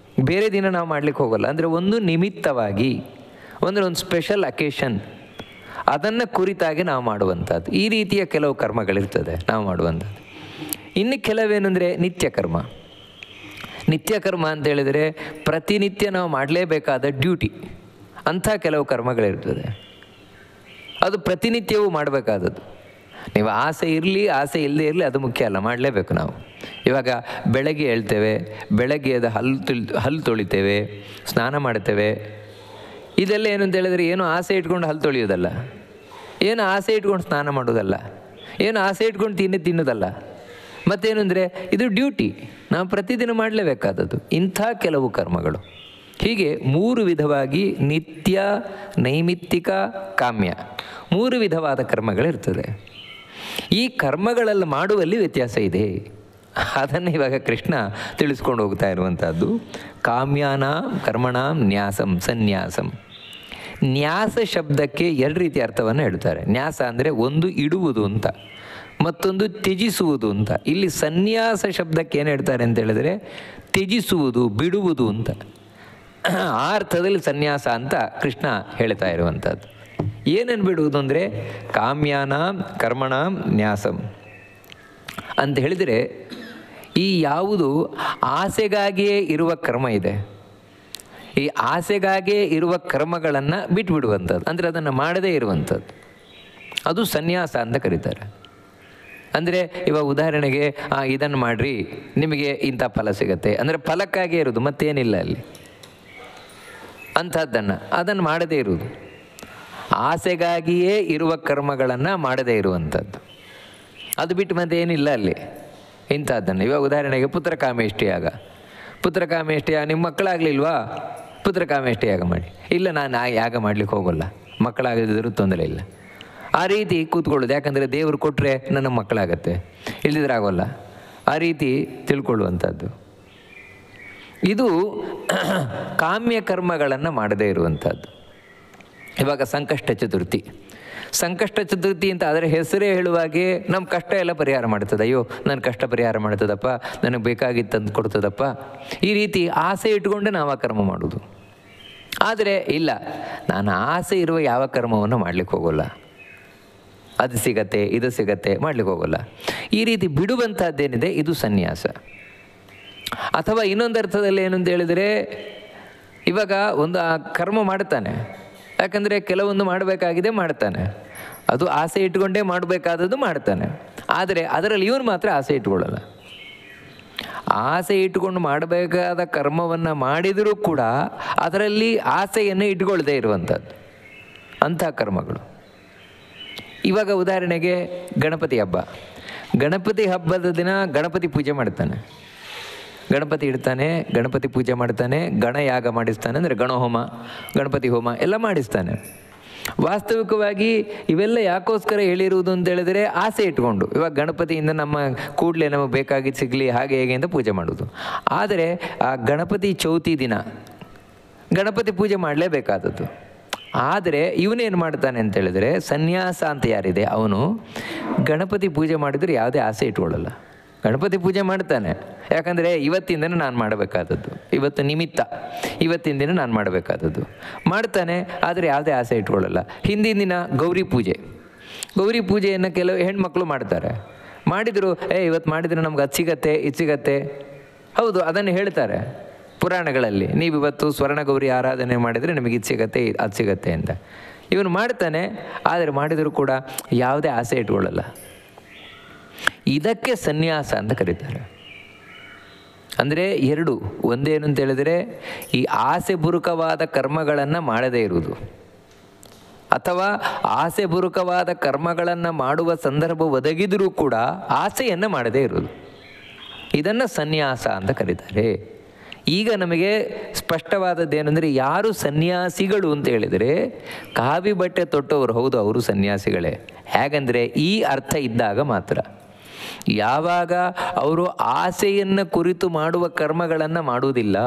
ಬೇರೆ ದಿನ ನಾವು ಮಾಡಲಿಕ್ಕೆ ಹೋಗಲ್ಲ. ಅಂದರೆ ಒಂದು ನಿಮಿತ್ತವಾಗಿ, ಒಂದು ಸ್ಪೆಷಲ್ ಅಕೇಶನ್, ಅದನ್ನು ಕುರಿತಾಗಿ ನಾವು ಮಾಡುವಂಥದ್ದು. ಈ ರೀತಿಯ ಕೆಲವು ಕರ್ಮಗಳಿರ್ತದೆ ನಾವು ಮಾಡುವಂಥದ್ದು. ಇನ್ನು ಕೆಲವೇನೆಂದರೆ ನಿತ್ಯ ಕರ್ಮ ಅಂತ ಹೇಳಿದರೆ ಪ್ರತಿನಿತ್ಯ ನಾವು ಮಾಡಲೇಬೇಕಾದ ಡ್ಯೂಟಿ, ಅಂಥ ಕೆಲವು ಕರ್ಮಗಳಿರ್ತದೆ. ಅದು ಪ್ರತಿನಿತ್ಯವೂ ಮಾಡಬೇಕಾದದ್ದು. ನೀವು ಆಸೆ ಇರಲಿ ಆಸೆ ಇಲ್ಲದೇ ಇರಲಿ ಅದು ಮುಖ್ಯ ಅಲ್ಲ, ಮಾಡಲೇಬೇಕು ನಾವು. ಇವಾಗ ಬೆಳಗ್ಗೆ ಹೇಳ್ತೇವೆ, ಬೆಳಗ್ಗೆ ಅದು ಹಲ್ಲು ತೊಳಿತೇವೆ, ಸ್ನಾನ ಮಾಡ್ತೇವೆ. ಇದೆಲ್ಲ ಏನು ಅಂತ ಹೇಳಿದರೆ ಏನು ಆಸೆ ಇಟ್ಕೊಂಡು ಹಲ್ಲು ತೊಳೆಯೋದಲ್ಲ, ಏನು ಆಸೆ ಇಟ್ಕೊಂಡು ಸ್ನಾನ ಮಾಡೋದಲ್ಲ, ಏನು ಆಸೆ ಇಟ್ಕೊಂಡು ತಿನ್ನೋದಲ್ಲ. ಮತ್ತೇನು ಅಂದರೆ ಇದು ಡ್ಯೂಟಿ, ನಾವು ಪ್ರತಿದಿನ ಮಾಡಲೇಬೇಕಾದದ್ದು ಇಂಥ ಕೆಲವು ಕರ್ಮಗಳು. ಹೀಗೆ 3 ವಿಧವಾಗಿ ನಿತ್ಯ, ನೈಮಿತ್ತಿಕ, ಕಾಮ್ಯ 3 ವಿಧವಾದ ಕರ್ಮಗಳಿರ್ತದೆ. ಈ ಕರ್ಮಗಳೆಲ್ಲ ಮಾಡುವಲ್ಲಿ ವ್ಯತ್ಯಾಸ ಇದೆ. ಅದನ್ನು ಇವಾಗ ಕೃಷ್ಣ ತಿಳಿಸ್ಕೊಂಡು ಹೋಗ್ತಾ ಇರುವಂಥದ್ದು. ಕಾಮ್ಯಾನಾಂ ಕರ್ಮಣಾಂ ನ್ಯಾಸಂ ಸನ್ಯಾಸಂ. ನ್ಯಾಸ ಶಬ್ದಕ್ಕೆ 2 ರೀತಿ ಅರ್ಥವನ್ನು ಹೇಳ್ತಾರೆ. ನ್ಯಾಸ ಅಂದರೆ ಒಂದು ಇಡುವುದು ಅಂತ, ಮತ್ತೊಂದು ತ್ಯಜಿಸುವುದು ಅಂತ. ಇಲ್ಲಿ ಸನ್ಯಾಸ ಶಬ್ದಕ್ಕೆ ಏನು ಹೇಳ್ತಾರೆ ಅಂತ ಹೇಳಿದರೆ ತ್ಯಜಿಸುವುದು, ಬಿಡುವುದು ಅಂತ. ಆ ಅರ್ಥದಲ್ಲಿ ಸನ್ಯಾಸ ಅಂತ ಕೃಷ್ಣ ಹೇಳ್ತಾ ಇರುವಂಥದ್ದು. ಏನೇನು ಬಿಡುವುದು ಅಂದರೆ ಕಾಮ್ಯಾನಾಂ ಕರ್ಮಣಾಂ ನ್ಯಾಸಂ ಅಂತ ಹೇಳಿದರೆ, ಈ ಯಾವುದು ಆಸೆಗಾಗಿಯೇ ಇರುವ ಕರ್ಮ ಇದೆ, ಈ ಆಸೆಗಾಗಿಯೇ ಇರುವ ಕರ್ಮಗಳನ್ನು ಬಿಟ್ಟುಬಿಡುವಂಥದ್ದು, ಅಂದರೆ ಅದನ್ನು ಮಾಡದೇ ಇರುವಂಥದ್ದು, ಅದು ಸನ್ಯಾಸ ಅಂತ ಕರೀತಾರೆ. ಅಂದರೆ ಇವಾಗ ಉದಾಹರಣೆಗೆ ಇದನ್ನು ಮಾಡಿರಿ ನಿಮಗೆ ಇಂಥ ಫಲ ಸಿಗುತ್ತೆ ಅಂದರೆ ಫಲಕ್ಕಾಗೇ ಇರೋದು, ಮತ್ತೇನಿಲ್ಲ ಅಲ್ಲಿ. ಅದನ್ನು ಮಾಡದೇ ಇರುವುದು, ಆಸೆಗಾಗಿಯೇ ಇರುವ ಕರ್ಮಗಳನ್ನು ಮಾಡದೇ ಇರುವಂಥದ್ದು, ಅದು ಬಿಟ್ಟು ಮತ್ತೆ ಏನಿಲ್ಲ ಅಲ್ಲಿ ಇಂಥದ್ದನ್ನು. ಇವಾಗ ಉದಾಹರಣೆಗೆ ಪುತ್ರಕಾಮೇಷ್ಟಿಯಾಗ ನಿಮ್ಮ ಮಕ್ಕಳಾಗಲಿಲ್ವಾ, ಪುತ್ರಕಾಮೇಷ್ಟಿಯಾಗ ಮಾಡಿ. ಇಲ್ಲ, ನಾನು ಯಾಗ ಮಾಡಲಿಕ್ಕೆ ಹೋಗೋಲ್ಲ, ಮಕ್ಕಳಾಗದಿದ್ದರೂ ತೊಂದರೆ ಇಲ್ಲ. ಆ ರೀತಿ ಕೂತ್ಕೊಳ್ಳೋದು. ಯಾಕಂದರೆ ದೇವರು ಕೊಟ್ಟರೆ ನನ್ನ ಮಕ್ಕಳಾಗತ್ತೆ, ಇಲ್ಲದಿದ್ರೆ ಆಗೋಲ್ಲ, ಆ ರೀತಿ ತಿಳ್ಕೊಳ್ಳುವಂಥದ್ದು. ಇದು ಕಾಮ್ಯ ಕರ್ಮಗಳನ್ನು ಮಾಡದೇ ಇರುವಂಥದ್ದು. ಇವಾಗ ಸಂಕಷ್ಟ ಸಂಕಷ್ಟ ಚತುರ್ಥಿ ಅಂತ ಅದರ ಹೆಸರೇ ಹೇಳುವಾಗೆ ನಮ್ಮ ಕಷ್ಟ ಎಲ್ಲ ಪರಿಹಾರ ಮಾಡ್ತದೆ. ಅಯ್ಯೋ ನನ್ನ ಕಷ್ಟ ಪರಿಹಾರ ಮಾಡ್ತದಪ್ಪ, ನನಗೆ ಬೇಕಾಗಿತ್ತಂದು ಕೊಡ್ತದಪ್ಪ, ಈ ರೀತಿ ಆಸೆ ಇಟ್ಕೊಂಡೆ ನಾವು ಆ ಕರ್ಮ ಮಾಡೋದು. ಆದರೆ ಇಲ್ಲ, ನಾನು ಆಸೆ ಇರುವ ಯಾವ ಕರ್ಮವನ್ನು ಮಾಡಲಿಕ್ಕೆ ಹೋಗೋಲ್ಲ, ಅದು ಸಿಗತ್ತೆ ಇದು ಸಿಗತ್ತೆ ಮಾಡಲಿಕ್ಕೆ ಹೋಗೋಲ್ಲ. ಈ ರೀತಿ ಬಿಡುವಂಥದ್ದೇನಿದೆ ಇದು ಸನ್ಯಾಸ. ಅಥವಾ ಇನ್ನೊಂದು ಅರ್ಥದಲ್ಲಿ ಏನು ಅಂತ ಹೇಳಿದರೆ, ಇವಾಗ ಒಂದು ಆ ಕರ್ಮ ಮಾಡ್ತಾನೆ, ಯಾಕಂದರೆ ಕೆಲವೊಂದು ಮಾಡಬೇಕಾಗಿದೆ ಮಾಡ್ತಾನೆ, ಅದು ಆಸೆ ಇಟ್ಕೊಂಡೇ ಮಾಡಬೇಕಾದದ್ದು ಮಾಡ್ತಾನೆ. ಆದರೆ ಅದರಲ್ಲಿ ಇವನು ಮಾತ್ರ ಆಸೆ ಇಟ್ಕೊಳ್ಳಲ್ಲ. ಆಸೆ ಇಟ್ಟುಕೊಂಡು ಮಾಡಬೇಕಾದ ಕರ್ಮವನ್ನು ಮಾಡಿದರೂ ಕೂಡ ಅದರಲ್ಲಿ ಆಸೆಯನ್ನು ಇಟ್ಕೊಳ್ಳದೇ ಇರುವಂಥದ್ದು ಅಂಥ ಕರ್ಮಗಳು. ಇವಾಗ ಉದಾಹರಣೆಗೆ ಗಣಪತಿ ಹಬ್ಬ. ಗಣಪತಿ ಹಬ್ಬದ ದಿನ ಗಣಪತಿ ಪೂಜೆ ಮಾಡ್ತಾನೆ, ಗಣಪತಿ ಇಡ್ತಾನೆ, ಗಣಪತಿ ಪೂಜೆ ಮಾಡ್ತಾನೆ, ಗಣಯಾಗ ಮಾಡಿಸ್ತಾನೆ, ಅಂದರೆ ಗಣಹೋಮ, ಗಣಪತಿ ಹೋಮ ಎಲ್ಲ ಮಾಡಿಸ್ತಾನೆ. ವಾಸ್ತವಿಕವಾಗಿ ಇವೆಲ್ಲ ಯಾಕೋಸ್ಕರ ಹೇಳಿರುವುದು ಅಂತ ಹೇಳಿದರೆ ಆಸೆ ಇಟ್ಕೊಂಡು, ಇವಾಗ ಗಣಪತಿಯಿಂದ ನಮ್ಮ ಕೂಡಲೇ ನಮಗೆ ಬೇಕಾಗಿದ್ದು ಸಿಗಲಿ ಹಾಗೆ ಹೇಗೆ ಅಂತ ಪೂಜೆ ಮಾಡೋದು. ಆದರೆ ಆ ಗಣಪತಿ ಚೌತಿ ದಿನ ಗಣಪತಿ ಪೂಜೆ ಮಾಡಲೇಬೇಕಾದದ್ದು. ಆದರೆ ಇವನೇನು ಮಾಡ್ತಾನೆ ಅಂತ ಹೇಳಿದರೆ, ಸನ್ಯಾಸ ಅಂತ ಯಾರಿದೆ ಅವನು ಗಣಪತಿ ಪೂಜೆ ಮಾಡಿದರೆ ಯಾವುದೇ ಆಸೆ ಇಟ್ಕೊಳ್ಳಲ್ಲ. ಗಣಪತಿ ಪೂಜೆ ಮಾಡ್ತಾನೆ, ಯಾಕಂದರೆ ಇವತ್ತಿನ ದಿನ ನಾನು ಮಾಡಬೇಕಾದದ್ದು, ಇವತ್ತು ನಿಮಿತ್ತ, ಇವತ್ತಿನ ದಿನ ನಾನು ಮಾಡಬೇಕಾದದ್ದು ಮಾಡ್ತಾನೆ. ಆದರೆ ಯಾವುದೇ ಆಸೆ ಇಟ್ಕೊಳ್ಳಲ್ಲ. ಹಿಂದಿನ ದಿನ ಗೌರಿ ಪೂಜೆ, ಗೌರಿ ಪೂಜೆಯನ್ನು ಕೆಲವು ಹೆಣ್ಮಕ್ಳು ಮಾಡ್ತಾರೆ. ಮಾಡಿದರು, ಇವತ್ತು ಮಾಡಿದರೆ ನಮ್ಗೆ ಅದು ಸಿಗತ್ತೆ ಇದು ಸಿಗತ್ತೆ, ಹೌದು ಅದನ್ನು ಹೇಳ್ತಾರೆ ಪುರಾಣಗಳಲ್ಲಿ, ನೀವು ಇವತ್ತು ಸ್ವರ್ಣಗೌರಿ ಆರಾಧನೆ ಮಾಡಿದರೆ ನಿಮಗೆ ಇದು ಸಿಗತ್ತೆ ಅದು ಸಿಗತ್ತೆ ಅಂತ. ಇವನು ಮಾಡ್ತಾನೆ, ಆದರೆ ಮಾಡಿದರೂ ಕೂಡ ಯಾವುದೇ ಆಸೆ ಇಟ್ಕೊಳ್ಳಲ್ಲ. ಇದಕ್ಕೆ ಸನ್ಯಾಸ ಅಂತ ಕರೀತಾರೆ. ಅಂದರೆ ಎರಡು, ಒಂದೇನು ಅಂತ ಹೇಳಿದರೆ ಈ ಆಸೆ ಪೂರ್ವಕವಾದ ಕರ್ಮಗಳನ್ನು ಮಾಡದೇ ಇರುವುದು, ಅಥವಾ ಆಸೆ ಪೂರ್ವಕವಾದ ಕರ್ಮಗಳನ್ನು ಮಾಡುವ ಸಂದರ್ಭ ಒದಗಿದರೂ ಕೂಡ ಆಸೆಯನ್ನು ಮಾಡದೇ ಇರುವುದು, ಇದನ್ನು ಸನ್ಯಾಸ ಅಂತ ಕರೀತಾರೆ. ಈಗ ನಮಗೆ ಸ್ಪಷ್ಟವಾದದ್ದೇನೆಂದರೆ, ಯಾರು ಸನ್ಯಾಸಿಗಳು ಅಂತ ಹೇಳಿದರೆ ಕಾವಿ ಬಟ್ಟೆ ತೊಟ್ಟವರು, ಹೌದು ಅವರು ಸನ್ಯಾಸಿಗಳೇ. ಹೇಗಂದರೆ ಈ ಅರ್ಥ ಇದ್ದಾಗ ಮಾತ್ರ. ಯಾವಾಗ ಅವರು ಆಸೆಯನ್ನು ಕುರಿತು ಮಾಡುವ ಕರ್ಮಗಳನ್ನು ಮಾಡುವುದಿಲ್ಲ,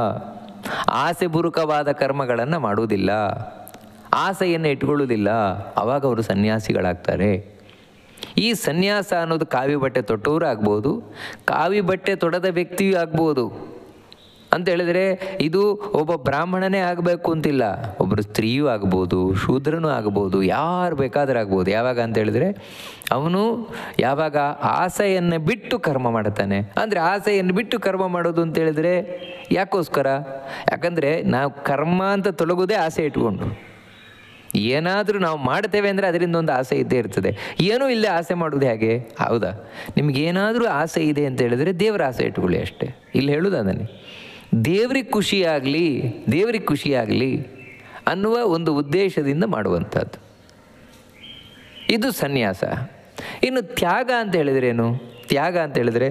ಆಸೆ ಪೂರ್ವಕವಾದ ಕರ್ಮಗಳನ್ನು ಮಾಡುವುದಿಲ್ಲ, ಆಸೆಯನ್ನು ಇಟ್ಕೊಳ್ಳುವುದಿಲ್ಲ, ಆವಾಗ ಅವರು ಸನ್ಯಾಸಿಗಳಾಗ್ತಾರೆ. ಈ ಸನ್ಯಾಸ ಅನ್ನೋದು ಕಾವಿ ಬಟ್ಟೆ ತೊಟ್ಟವರು ಆಗ್ಬೋದು, ಕಾವಿ ಬಟ್ಟೆ ತೊಡದ ವ್ಯಕ್ತಿಯೂ ಆಗ್ಬೋದು. ಅಂತ ಹೇಳಿದರೆ ಇದು ಒಬ್ಬ ಬ್ರಾಹ್ಮಣನೇ ಆಗಬೇಕು ಅಂತಿಲ್ಲ, ಒಬ್ಬರು ಸ್ತ್ರೀಯೂ ಆಗ್ಬೋದು, ಶೂದ್ರನೂ ಆಗ್ಬೋದು, ಯಾರು ಬೇಕಾದರೂ ಆಗ್ಬೋದು. ಯಾವಾಗ ಅಂತ ಹೇಳಿದರೆ ಅವನು ಯಾವಾಗ ಆಸೆಯನ್ನು ಬಿಟ್ಟು ಕರ್ಮ ಮಾಡ್ತಾನೆ. ಅಂದರೆ ಆಸೆಯನ್ನು ಬಿಟ್ಟು ಕರ್ಮ ಮಾಡೋದು ಅಂತ ಹೇಳಿದರೆ ಯಾಕೋಸ್ಕರ? ಯಾಕಂದರೆ ನಾವು ಕರ್ಮ ಅಂತ ತೊಲಗೋದೇ ಆಸೆ ಇಟ್ಕೊಂಡು. ಏನಾದರೂ ನಾವು ಮಾಡ್ತೇವೆ ಅಂದರೆ ಅದರಿಂದ ಒಂದು ಆಸೆ ಇದ್ದೇ ಇರ್ತದೆ. ಏನೂ ಇಲ್ಲೇ ಆಸೆ ಮಾಡೋದು ಹೇಗೆ? ಹೌದಾ? ನಿಮಗೇನಾದರೂ ಆಸೆ ಇದೆ ಅಂತ ಹೇಳಿದರೆ ದೇವರ ಆಸೆ ಇಟ್ಕೊಳ್ಳಿ ಅಷ್ಟೇ. ಇಲ್ಲಿ ಹೇಳೋದು ಅದನ್ನೇ, ದೇವ್ರಿಗೆ ಖುಷಿಯಾಗಲಿ ಅನ್ನುವ ಒಂದು ಉದ್ದೇಶದಿಂದ ಮಾಡುವಂಥದ್ದು ಇದು ಸನ್ಯಾಸ. ಇನ್ನು ತ್ಯಾಗ ಅಂತ ಹೇಳಿದ್ರೇನು? ತ್ಯಾಗ ಅಂತ ಹೇಳಿದರೆ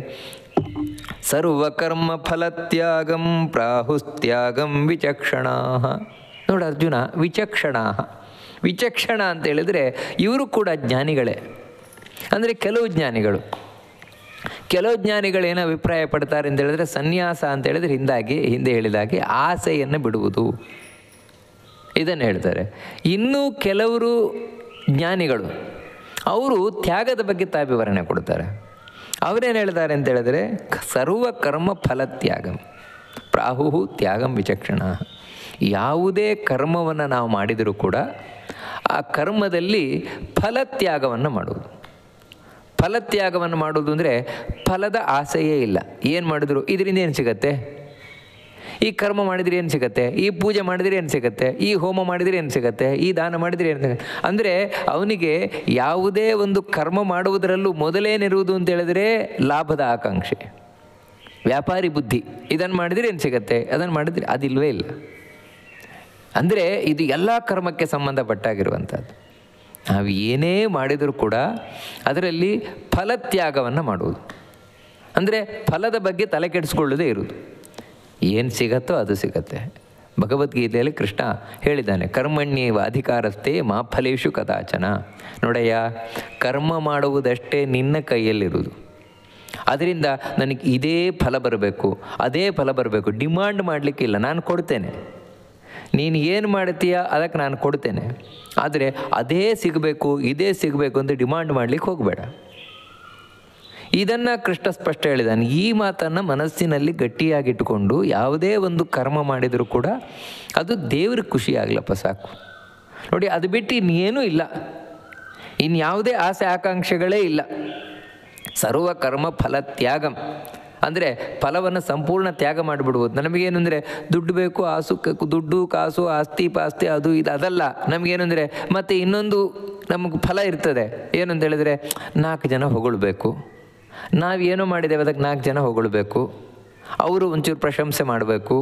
ಸರ್ವಕರ್ಮ ಫಲತ್ಯಾಗಂ ಪ್ರಾಹುಸ್ತ್ಯಾಗಂ ವಿಚಕ್ಷಣಾ. ನೋಡು ಅರ್ಜುನ, ವಿಚಕ್ಷಣ ಅಂತ ಹೇಳಿದರೆ ಇವರು ಕೂಡ ಜ್ಞಾನಿಗಳೇ. ಅಂದರೆ ಕೆಲವು ಜ್ಞಾನಿಗಳೇನು ಅಭಿಪ್ರಾಯ ಪಡ್ತಾರೆ ಅಂತ ಹೇಳಿದ್ರೆ, ಸನ್ಯಾಸ ಅಂತ ಹೇಳಿದ್ರೆ ಹಿಂದೆ ಹೇಳಿದಾಗೆ ಆಸೆಯನ್ನು ಬಿಡುವುದು, ಇದನ್ನು ಹೇಳ್ತಾರೆ. ಇನ್ನೂ ಕೆಲವರು ಜ್ಞಾನಿಗಳು ಅವರು ತ್ಯಾಗದ ಬಗ್ಗೆ ವಿವರಣೆ ಕೊಡ್ತಾರೆ. ಅವರೇನು ಹೇಳ್ತಾರೆ ಅಂತ ಹೇಳಿದ್ರೆ, ಸರ್ವಕರ್ಮ ಫಲತ್ಯಾಗಂ ಪ್ರಾಹು ತ್ಯಾಗಂ ವಿಚಕ್ಷಣ. ಯಾವುದೇ ಕರ್ಮವನ್ನು ನಾವು ಮಾಡಿದರೂ ಕೂಡ ಆ ಕರ್ಮದಲ್ಲಿ ಫಲತ್ಯಾಗವನ್ನು ಮಾಡುವುದು. ಫಲತ್ಯಾಗವನ್ನು ಮಾಡೋದು ಅಂದರೆ ಫಲದ ಆಸೆಯೇ ಇಲ್ಲ. ಏನು ಮಾಡಿದ್ರು ಇದರಿಂದ ಏನು ಸಿಗತ್ತೆ? ಈ ಕರ್ಮ ಮಾಡಿದರೆ ಏನು ಸಿಗತ್ತೆ? ಈ ಪೂಜೆ ಮಾಡಿದರೆ ಏನು ಸಿಗತ್ತೆ? ಈ ಹೋಮ ಮಾಡಿದರೆ ಏನು ಸಿಗತ್ತೆ? ಈ ದಾನ ಮಾಡಿದರೆ ಏನು ಸಿಗತ್ತೆ? ಅಂದರೆ ಅವನಿಗೆ ಯಾವುದೇ ಒಂದು ಕರ್ಮ ಮಾಡುವುದರಲ್ಲೂ ಮೊದಲೇನಿರುವುದು ಅಂತ ಹೇಳಿದರೆ ಲಾಭದ ಆಕಾಂಕ್ಷೆ, ವ್ಯಾಪಾರಿ ಬುದ್ಧಿ. ಇದನ್ನು ಮಾಡಿದರೆ ಏನು ಸಿಗತ್ತೆ, ಅದನ್ನು ಮಾಡಿದರೆ ಅದಿಲ್ವೇ ಇಲ್ಲ. ಅಂದರೆ ಇದು ಎಲ್ಲ ಕರ್ಮಕ್ಕೆ ಸಂಬಂಧಪಟ್ಟಾಗಿರುವಂಥದ್ದು. ನಾವು ಏನೇ ಮಾಡಿದರೂ ಕೂಡ ಅದರಲ್ಲಿ ಫಲತ್ಯಾಗವನ್ನು ಮಾಡುವುದು. ಅಂದರೆ ಫಲದ ಬಗ್ಗೆ ತಲೆ ಕೆಡಿಸ್ಕೊಳ್ಳೋದೇ ಇರುವುದು. ಏನು ಸಿಗತ್ತೋ ಅದು ಸಿಗತ್ತೆ. ಭಗವದ್ಗೀತೆಯಲ್ಲಿ ಕೃಷ್ಣ ಹೇಳಿದ್ದಾನೆ, ಕರ್ಮಣ್ಯೇವ ಅಧಿಕಾರಸ್ಥೆ ಮಾ ಫಲೇಶು ಕದಾಚನ. ನೋಡಯ್ಯ, ಕರ್ಮ ಮಾಡುವುದಷ್ಟೇ ನಿನ್ನ ಕೈಯಲ್ಲಿರುವುದು. ಅದರಿಂದ ನನಗೆ ಇದೇ ಫಲ ಬರಬೇಕು, ಅದೇ ಫಲ ಬರಬೇಕು, ಡಿಮಾಂಡ್ ಮಾಡಲಿಕ್ಕಿಲ್ಲ. ನಾನು ಕೊಡ್ತೇನೆ, ನೀನು ಏನು ಮಾಡ್ತೀಯ ಅದಕ್ಕೆ ನಾನು ಕೊಡ್ತೇನೆ, ಆದರೆ ಅದೇ ಸಿಗಬೇಕು ಇದೇ ಸಿಗಬೇಕು ಅಂತ ಡಿಮಾಂಡ್ ಮಾಡಲಿಕ್ಕೆ ಹೋಗಬೇಡ. ಇದನ್ನು ಕೃಷ್ಣ ಸ್ಪಷ್ಟ ಹೇಳಿದ್ದಾನೆ. ಈ ಮಾತನ್ನು ಮನಸ್ಸಿನಲ್ಲಿ ಗಟ್ಟಿಯಾಗಿಟ್ಟುಕೊಂಡು ಯಾವುದೇ ಒಂದು ಕರ್ಮ ಮಾಡಿದರೂ ಕೂಡ ಅದು ದೇವ್ರಿಗೆ ಖುಷಿ ಆಗಲಪ್ಪ ಸಾಕು. ನೋಡಿ, ಅದು ಬಿಟ್ಟು ಇನ್ನೇನೂ ಇಲ್ಲ, ಇನ್ಯಾವುದೇ ಆಸೆ ಆಕಾಂಕ್ಷೆಗಳೇ ಇಲ್ಲ. ಸರ್ವ ಕರ್ಮ ಫಲ ತ್ಯಾಗಂ ಅಂದರೆ ಫಲವನ್ನು ಸಂಪೂರ್ಣ ತ್ಯಾಗ ಮಾಡಿಬಿಡ್ಬೋದು. ನಮಗೇನು ಅಂದರೆ ದುಡ್ಡು ಬೇಕು, ದುಡ್ಡು ಕಾಸು ಆಸ್ತಿ ಪಾಸ್ತಿ ಅದು ಇದು ಅದಲ್ಲ. ನಮಗೇನು ಅಂದರೆ ಮತ್ತು ಇನ್ನೊಂದು ನಮಗೆ ಫಲ ಇರ್ತದೆ. ಏನು ಅಂತ ಹೇಳಿದರೆ 4 ಜನ ಹೊಗಳ್ಬೇಕು, ನಾವೇನೋ ಮಾಡಿದ್ದೇವೆ ಅದಕ್ಕೆ 4 ಜನ ಹೊಗಳ್ಬೇಕು, ಅವರು ಒಂಚೂರು ಪ್ರಶಂಸೆ ಮಾಡಬೇಕು,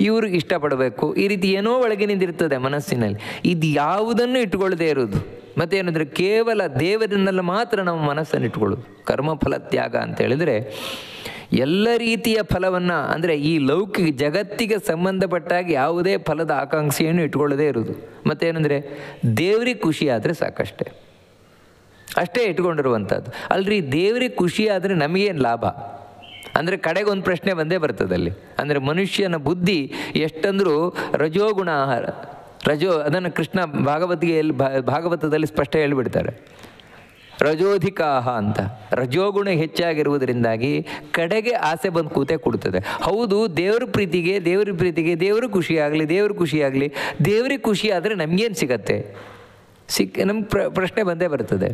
ಇವ್ರಿಗೆ ಇಷ್ಟಪಡಬೇಕು, ಈ ರೀತಿ ಏನೋ ಒಳಗಿನಿಂದಿರ್ತದೆ ಮನಸ್ಸಿನಲ್ಲಿ. ಇದು ಯಾವುದನ್ನು ಇಟ್ಕೊಳ್ಳದೆ ಇರೋದು. ಮತ್ತೇನಂದರೆ ಕೇವಲ ದೇವರನ್ನೆಲ್ಲ ಮಾತ್ರ ನಾವು ಮನಸ್ಸನ್ನು ಇಟ್ಕೊಳ್ಳೋದು. ಕರ್ಮಫಲ ತ್ಯಾಗ ಅಂತ ಹೇಳಿದರೆ ಎಲ್ಲ ರೀತಿಯ ಫಲವನ್ನು, ಅಂದರೆ ಈ ಲೌಕಿಕ ಜಗತ್ತಿಗೆ ಸಂಬಂಧಪಟ್ಟಾಗಿ ಯಾವುದೇ ಫಲದ ಆಕಾಂಕ್ಷೆಯನ್ನು ಇಟ್ಕೊಳ್ಳದೇ ಇರೋದು. ಮತ್ತೇನೆಂದರೆ ದೇವ್ರಿಗೆ ಖುಷಿ ಆದರೆ ಸಾಕಷ್ಟೇ, ಅಷ್ಟೇ ಇಟ್ಕೊಂಡಿರುವಂಥದ್ದು. ಅಲ್ರಿ, ದೇವ್ರಿಗೆ ಖುಷಿ ಆದರೆ ನಮಗೇನು ಲಾಭ ಅಂದರೆ ಕಡೆಗೊಂದು ಪ್ರಶ್ನೆ ಬಂದೇ ಬರ್ತದಲ್ಲಿ. ಅಂದರೆ ಮನುಷ್ಯನ ಬುದ್ಧಿ ಎಷ್ಟಂದರೂ ರಜೋಗುಣ ಅದನ್ನು ಕೃಷ್ಣ ಭಾಗವತದಲ್ಲಿ ಸ್ಪಷ್ಟ ಹೇಳಿಬಿಡ್ತಾರೆ. ರಜೋಧಿಕಾಹ ಅಂತ. ರಜೋಗುಣ ಹೆಚ್ಚಾಗಿರುವುದರಿಂದಾಗಿ ಕಡೆಗೆ ಆಸೆ ಬಂದು ಕೂತೆ ಕೊಡ್ತದೆ. ಹೌದು, ದೇವ್ರ ಪ್ರೀತಿಗೆ ದೇವರು ಖುಷಿಯಾಗಲಿ, ದೇವ್ರಿಗೆ ಖುಷಿ ಆದರೆ ನಮಗೇನು ಸಿಗತ್ತೆ? ನಮ್ಗೆ ಪ್ರಶ್ನೆ ಬಂದೇ ಬರ್ತದೆ.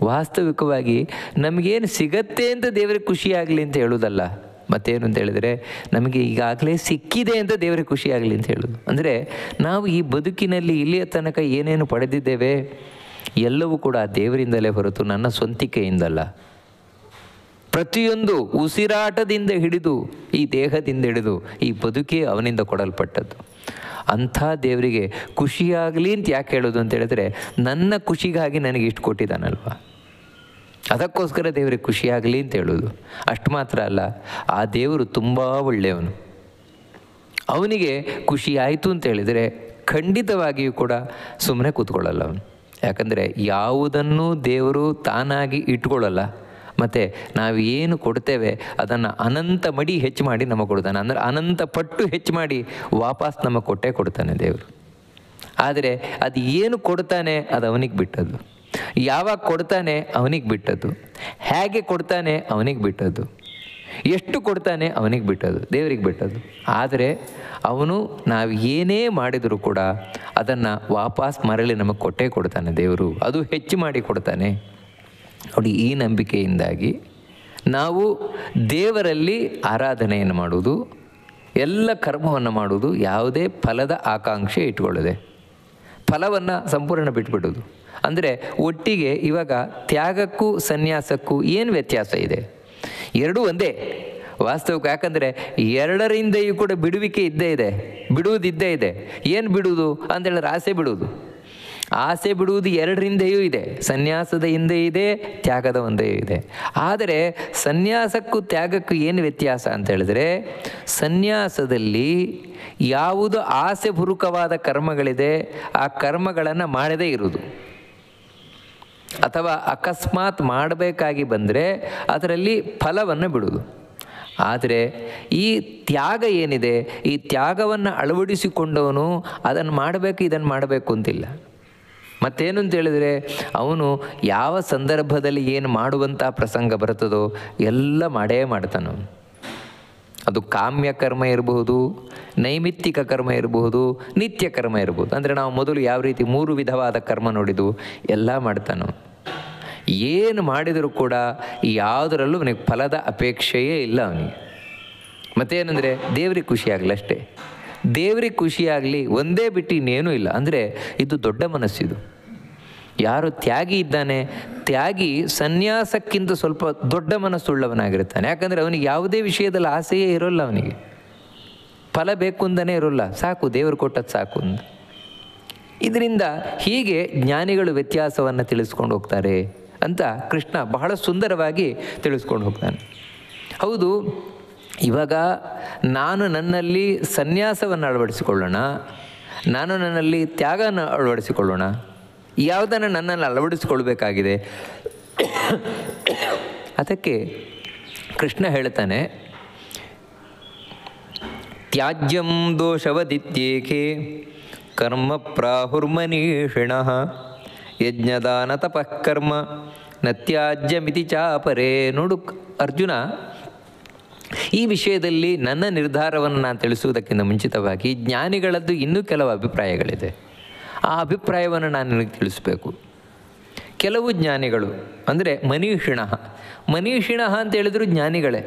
ವಾಸ್ತವಿಕವಾಗಿ ನಮಗೇನು ಸಿಗತ್ತೆ ಅಂತ ದೇವ್ರಿಗೆ ಖುಷಿಯಾಗಲಿ ಅಂತ ಹೇಳೋದಲ್ಲ. ಮತ್ತೇನು ಅಂತ ಹೇಳಿದರೆ ನಮಗೆ ಈಗಾಗಲೇ ಸಿಕ್ಕಿದೆ ಅಂತ ದೇವರಿಗೆ ಖುಷಿಯಾಗಲಿ ಅಂತ ಹೇಳೋದು. ಅಂದರೆ ನಾವು ಈ ಬದುಕಿನಲ್ಲಿ ಇಲ್ಲಿಯ ತನಕ ಏನೇನು ಪಡೆದಿದ್ದೇವೆ ಎಲ್ಲವೂ ಕೂಡ ದೇವರಿಂದಲೇ ಹೊರತು ನನ್ನ ಸ್ವಂತಿಕೆಯಿಂದಲ್ಲ. ಪ್ರತಿಯೊಂದು ಉಸಿರಾಟದಿಂದ ಹಿಡಿದು ಈ ದೇಹದಿಂದ ಹಿಡಿದು ಈ ಬದುಕೇ ಅವನಿಂದ ಕೊಡಲ್ಪಟ್ಟದ್ದು. ಅಂಥ ದೇವರಿಗೆ ಖುಷಿಯಾಗಲಿ ಅಂತ ಯಾಕೆ ಹೇಳೋದು ಅಂತ ಹೇಳಿದ್ರೆ, ನನ್ನ ಖುಷಿಗಾಗಿ ನನಗೆ ಇಷ್ಟು ಕೊಟ್ಟಿದ್ದಾನಲ್ವ, ಅದಕ್ಕೋಸ್ಕರ ದೇವರಿಗೆ ಖುಷಿಯಾಗಲಿ ಅಂತ ಹೇಳೋದು. ಅಷ್ಟು ಮಾತ್ರ ಅಲ್ಲ, ಆ ದೇವರು ತುಂಬ ಒಳ್ಳೆಯವನು. ಅವನಿಗೆ ಖುಷಿ ಆಯಿತು ಅಂತ ಹೇಳಿದರೆ ಖಂಡಿತವಾಗಿಯೂ ಕೂಡ ಸುಮ್ಮನೆ ಕೂತ್ಕೊಳ್ಳಲ್ಲ ಅವನು. ಯಾಕಂದರೆ ಯಾವುದನ್ನು ದೇವರು ತಾನಾಗಿ ಇಟ್ಕೊಳ್ಳಲ್ಲ. ಮತ್ತು ನಾವು ಏನು ಕೊಡ್ತೇವೆ ಅದನ್ನು ಅನಂತ ಮಡಿ ಹೆಚ್ಚು ಮಾಡಿ ನಮಗೆ ಕೊಡ್ತಾನೆ. ಅಂದರೆ ಅನಂತ ಪಟ್ಟು ಹೆಚ್ಚು ಮಾಡಿ ವಾಪಸ್ ನಮಗೆ ಕೊಟ್ಟೇ ಕೊಡ್ತಾನೆ ದೇವರು. ಆದರೆ ಅದು ಏನು ಕೊಡ್ತಾನೆ ಅದು ಅವನಿಗೆ ಬಿಟ್ಟದ್ದು, ಯಾವಾಗ ಕೊಡ್ತಾನೆ ಅವನಿಗೆ ಬಿಟ್ಟದ್ದು, ಹೇಗೆ ಕೊಡ್ತಾನೆ ಅವನಿಗೆ ಬಿಟ್ಟದ್ದು, ಎಷ್ಟು ಕೊಡ್ತಾನೆ ಅವನಿಗೆ ಬಿಟ್ಟದ್ದು, ದೇವರಿಗೆ ಬಿಟ್ಟದ್ದು. ಆದರೆ ಅವನು ನಾವು ಏನೇ ಮಾಡಿದರೂ ಕೂಡ ಅದನ್ನು ವಾಪಸ್ ಮರಳಿ ನಮಗೆ ಕೊಟ್ಟೇ ಕೊಡ್ತಾನೆ ದೇವರು, ಅದು ಹೆಚ್ಚು ಮಾಡಿ ಕೊಡ್ತಾನೆ. ನೋಡಿ, ಈ ನಂಬಿಕೆಯಿಂದಾಗಿ ನಾವು ದೇವರಲ್ಲಿ ಆರಾಧನೆಯನ್ನು ಮಾಡುವುದು, ಎಲ್ಲ ಕರ್ಮವನ್ನು ಮಾಡುವುದು, ಯಾವುದೇ ಫಲದ ಆಕಾಂಕ್ಷೆ ಇಟ್ಕೊಳ್ಳದೆ ಫಲವನ್ನು ಸಂಪೂರ್ಣ ಬಿಟ್ಬಿಡೋದು. ಅಂದರೆ ಒಟ್ಟಿಗೆ ಇವಾಗ ತ್ಯಾಗಕ್ಕೂ ಸನ್ಯಾಸಕ್ಕೂ ಏನು ವ್ಯತ್ಯಾಸ ಇದೆ? ಎರಡೂ ಒಂದೇ ವಾಸ್ತವಿಕ. ಯಾಕಂದರೆ ಎರಡರಿಂದಯೂ ಕೂಡ ಬಿಡುವಿಕೆ ಇದ್ದೇ ಇದೆ, ಬಿಡುವುದಿದ್ದೇ ಇದೆ. ಏನು ಬಿಡುವುದು ಅಂತ ಹೇಳಿದ್ರೆ ಆಸೆ ಬಿಡುವುದು. ಆಸೆ ಬಿಡುವುದು ಎರಡರಿಂದೆಯೂ ಇದೆ, ಸನ್ಯಾಸದ ಹಿಂದೆ ಇದೆ, ತ್ಯಾಗದ ಒಂದೇ ಇದೆ. ಆದರೆ ಸನ್ಯಾಸಕ್ಕೂ ತ್ಯಾಗಕ್ಕೂ ಏನು ವ್ಯತ್ಯಾಸ ಅಂತ ಹೇಳಿದ್ರೆ, ಸನ್ಯಾಸದಲ್ಲಿ ಯಾವುದು ಆಸೆ ಪೂರ್ವಕವಾದ ಕರ್ಮಗಳಿದೆ ಆ ಕರ್ಮಗಳನ್ನು ಮಾಡದೇ ಇರುವುದು, ಅಥವಾ ಅಕಸ್ಮಾತ್ ಮಾಡಬೇಕಾಗಿ ಬಂದರೆ ಅದರಲ್ಲಿ ಫಲವನ್ನು ಬಿಡುವುದು. ಆದರೆ ಈ ತ್ಯಾಗ ಏನಿದೆ, ಈ ತ್ಯಾಗವನ್ನು ಅಳವಡಿಸಿಕೊಂಡವನು ಅದನ್ನು ಮಾಡಬೇಕು ಇದನ್ನು ಮಾಡಬೇಕು ಅಂತಿಲ್ಲ. ಮತ್ತೇನು ಅಂತ ಹೇಳಿದರೆ, ಅವನು ಯಾವ ಸಂದರ್ಭದಲ್ಲಿ ಏನು ಮಾಡುವಂಥ ಪ್ರಸಂಗ ಬರ್ತದೋ ಎಲ್ಲ ಮಾಡೇ ಮಾಡ್ತಾನೆ. ಅದು ಕಾಮ್ಯ ಕರ್ಮ ಇರಬಹುದು, ನೈಮಿತ್ತಿಕ ಕರ್ಮ ಇರಬಹುದು, ನಿತ್ಯ ಕರ್ಮ ಇರಬಹುದು. ಅಂದರೆ ನಾವು ಮೊದಲು ಯಾವ ರೀತಿ 3 ವಿಧವಾದ ಕರ್ಮ ನೋಡಿದ್ದು ಎಲ್ಲ ಮಾಡ್ತಾನೆ. ಏನು ಮಾಡಿದರೂ ಕೂಡ ಯಾವುದರಲ್ಲೂ ಅವನಿಗೆ ಫಲದ ಅಪೇಕ್ಷೆಯೇ ಇಲ್ಲ ಅವನಿಗೆ. ಮತ್ತೇನೆಂದರೆ ದೇವ್ರಿಗೆ ಖುಷಿಯಾಗಲಿ ಅಷ್ಟೇ, ದೇವ್ರಿಗೆ ಖುಷಿಯಾಗಲಿ, ಒಂದೇ ಬಿಟ್ಟು ಇನ್ನೇನೂ ಇಲ್ಲ. ಅಂದರೆ ಇದು ದೊಡ್ಡ ಮನಸ್ಸಿದು. ಯಾರು ತ್ಯಾಗಿ ಇದ್ದಾನೆ, ತ್ಯಾಗಿ ಸನ್ಯಾಸಕ್ಕಿಂತ ಸ್ವಲ್ಪ ದೊಡ್ಡ ಮನಸ್ಸುಳ್ಳವನಾಗಿರ್ತಾನೆ. ಯಾಕಂದರೆ ಅವನಿಗೆ ಯಾವುದೇ ವಿಷಯದಲ್ಲಿ ಆಸೆಯೇ ಇರೋಲ್ಲ, ಅವನಿಗೆ ಫಲ ಬೇಕು ಅಂತಲೇ ಇರೋಲ್ಲ, ಸಾಕು ದೇವರು ಕೊಟ್ಟದ್ದು ಸಾಕು ಅಂತ. ಇದರಿಂದ ಹೀಗೆ ಜ್ಞಾನಿಗಳು ವ್ಯತ್ಯಾಸವನ್ನು ತಿಳಿಸ್ಕೊಂಡು ಹೋಗ್ತಾರೆ ಅಂತ ಕೃಷ್ಣ ಬಹಳ ಸುಂದರವಾಗಿ ತಿಳಿಸ್ಕೊಂಡು ಹೋಗ್ತಾನೆ. ಹೌದು, ಇವಾಗ ನಾನು ನನ್ನಲ್ಲಿ ಸನ್ಯಾಸವನ್ನು ಅಳವಡಿಸಿಕೊಳ್ಳೋಣ, ನಾನು ನನ್ನಲ್ಲಿ ತ್ಯಾಗನ ಅಳವಡಿಸಿಕೊಳ್ಳೋಣ, ಯಾವುದನ್ನು ನನ್ನಲ್ಲಿ ಅಳವಡಿಸಿಕೊಳ್ಬೇಕಾಗಿದೆ? ಅದಕ್ಕೆ ಕೃಷ್ಣ ಹೇಳ್ತಾನೆ, ತ್ಯಾಜ್ಯಂ ದೋಷವದಿತ್ಯೇಕೆ ಕರ್ಮ ಪ್ರಾಹುರ್ಮನೀಷಿಣಃ ಯಜ್ಞದಾನ ತಪಃ ಕರ್ಮ ನ ತ್ಯಾಜ್ಯಮಿತಿ ಚಾಪರೇ. ನೋಡು ಅರ್ಜುನ, ಈ ವಿಷಯದಲ್ಲಿ ನನ್ನ ನಿರ್ಧಾರವನ್ನು ನಾನು ತಿಳಿಸುವುದಕ್ಕಿಂತ ಮುಂಚಿತವಾಗಿ ಜ್ಞಾನಿಗಳದ್ದು ಇನ್ನೂ ಕೆಲವು ಅಭಿಪ್ರಾಯಗಳಿದೆ. ಆ ಅಭಿಪ್ರಾಯವನ್ನು ನಾನು ನಿನಗೆ ತಿಳಿಸಬೇಕು. ಕೆಲವು ಜ್ಞಾನಿಗಳು ಅಂದರೆ ಮನೀಷಿಣಃ ಅಂತ ಹೇಳಿದ್ರು ಜ್ಞಾನಿಗಳೇ.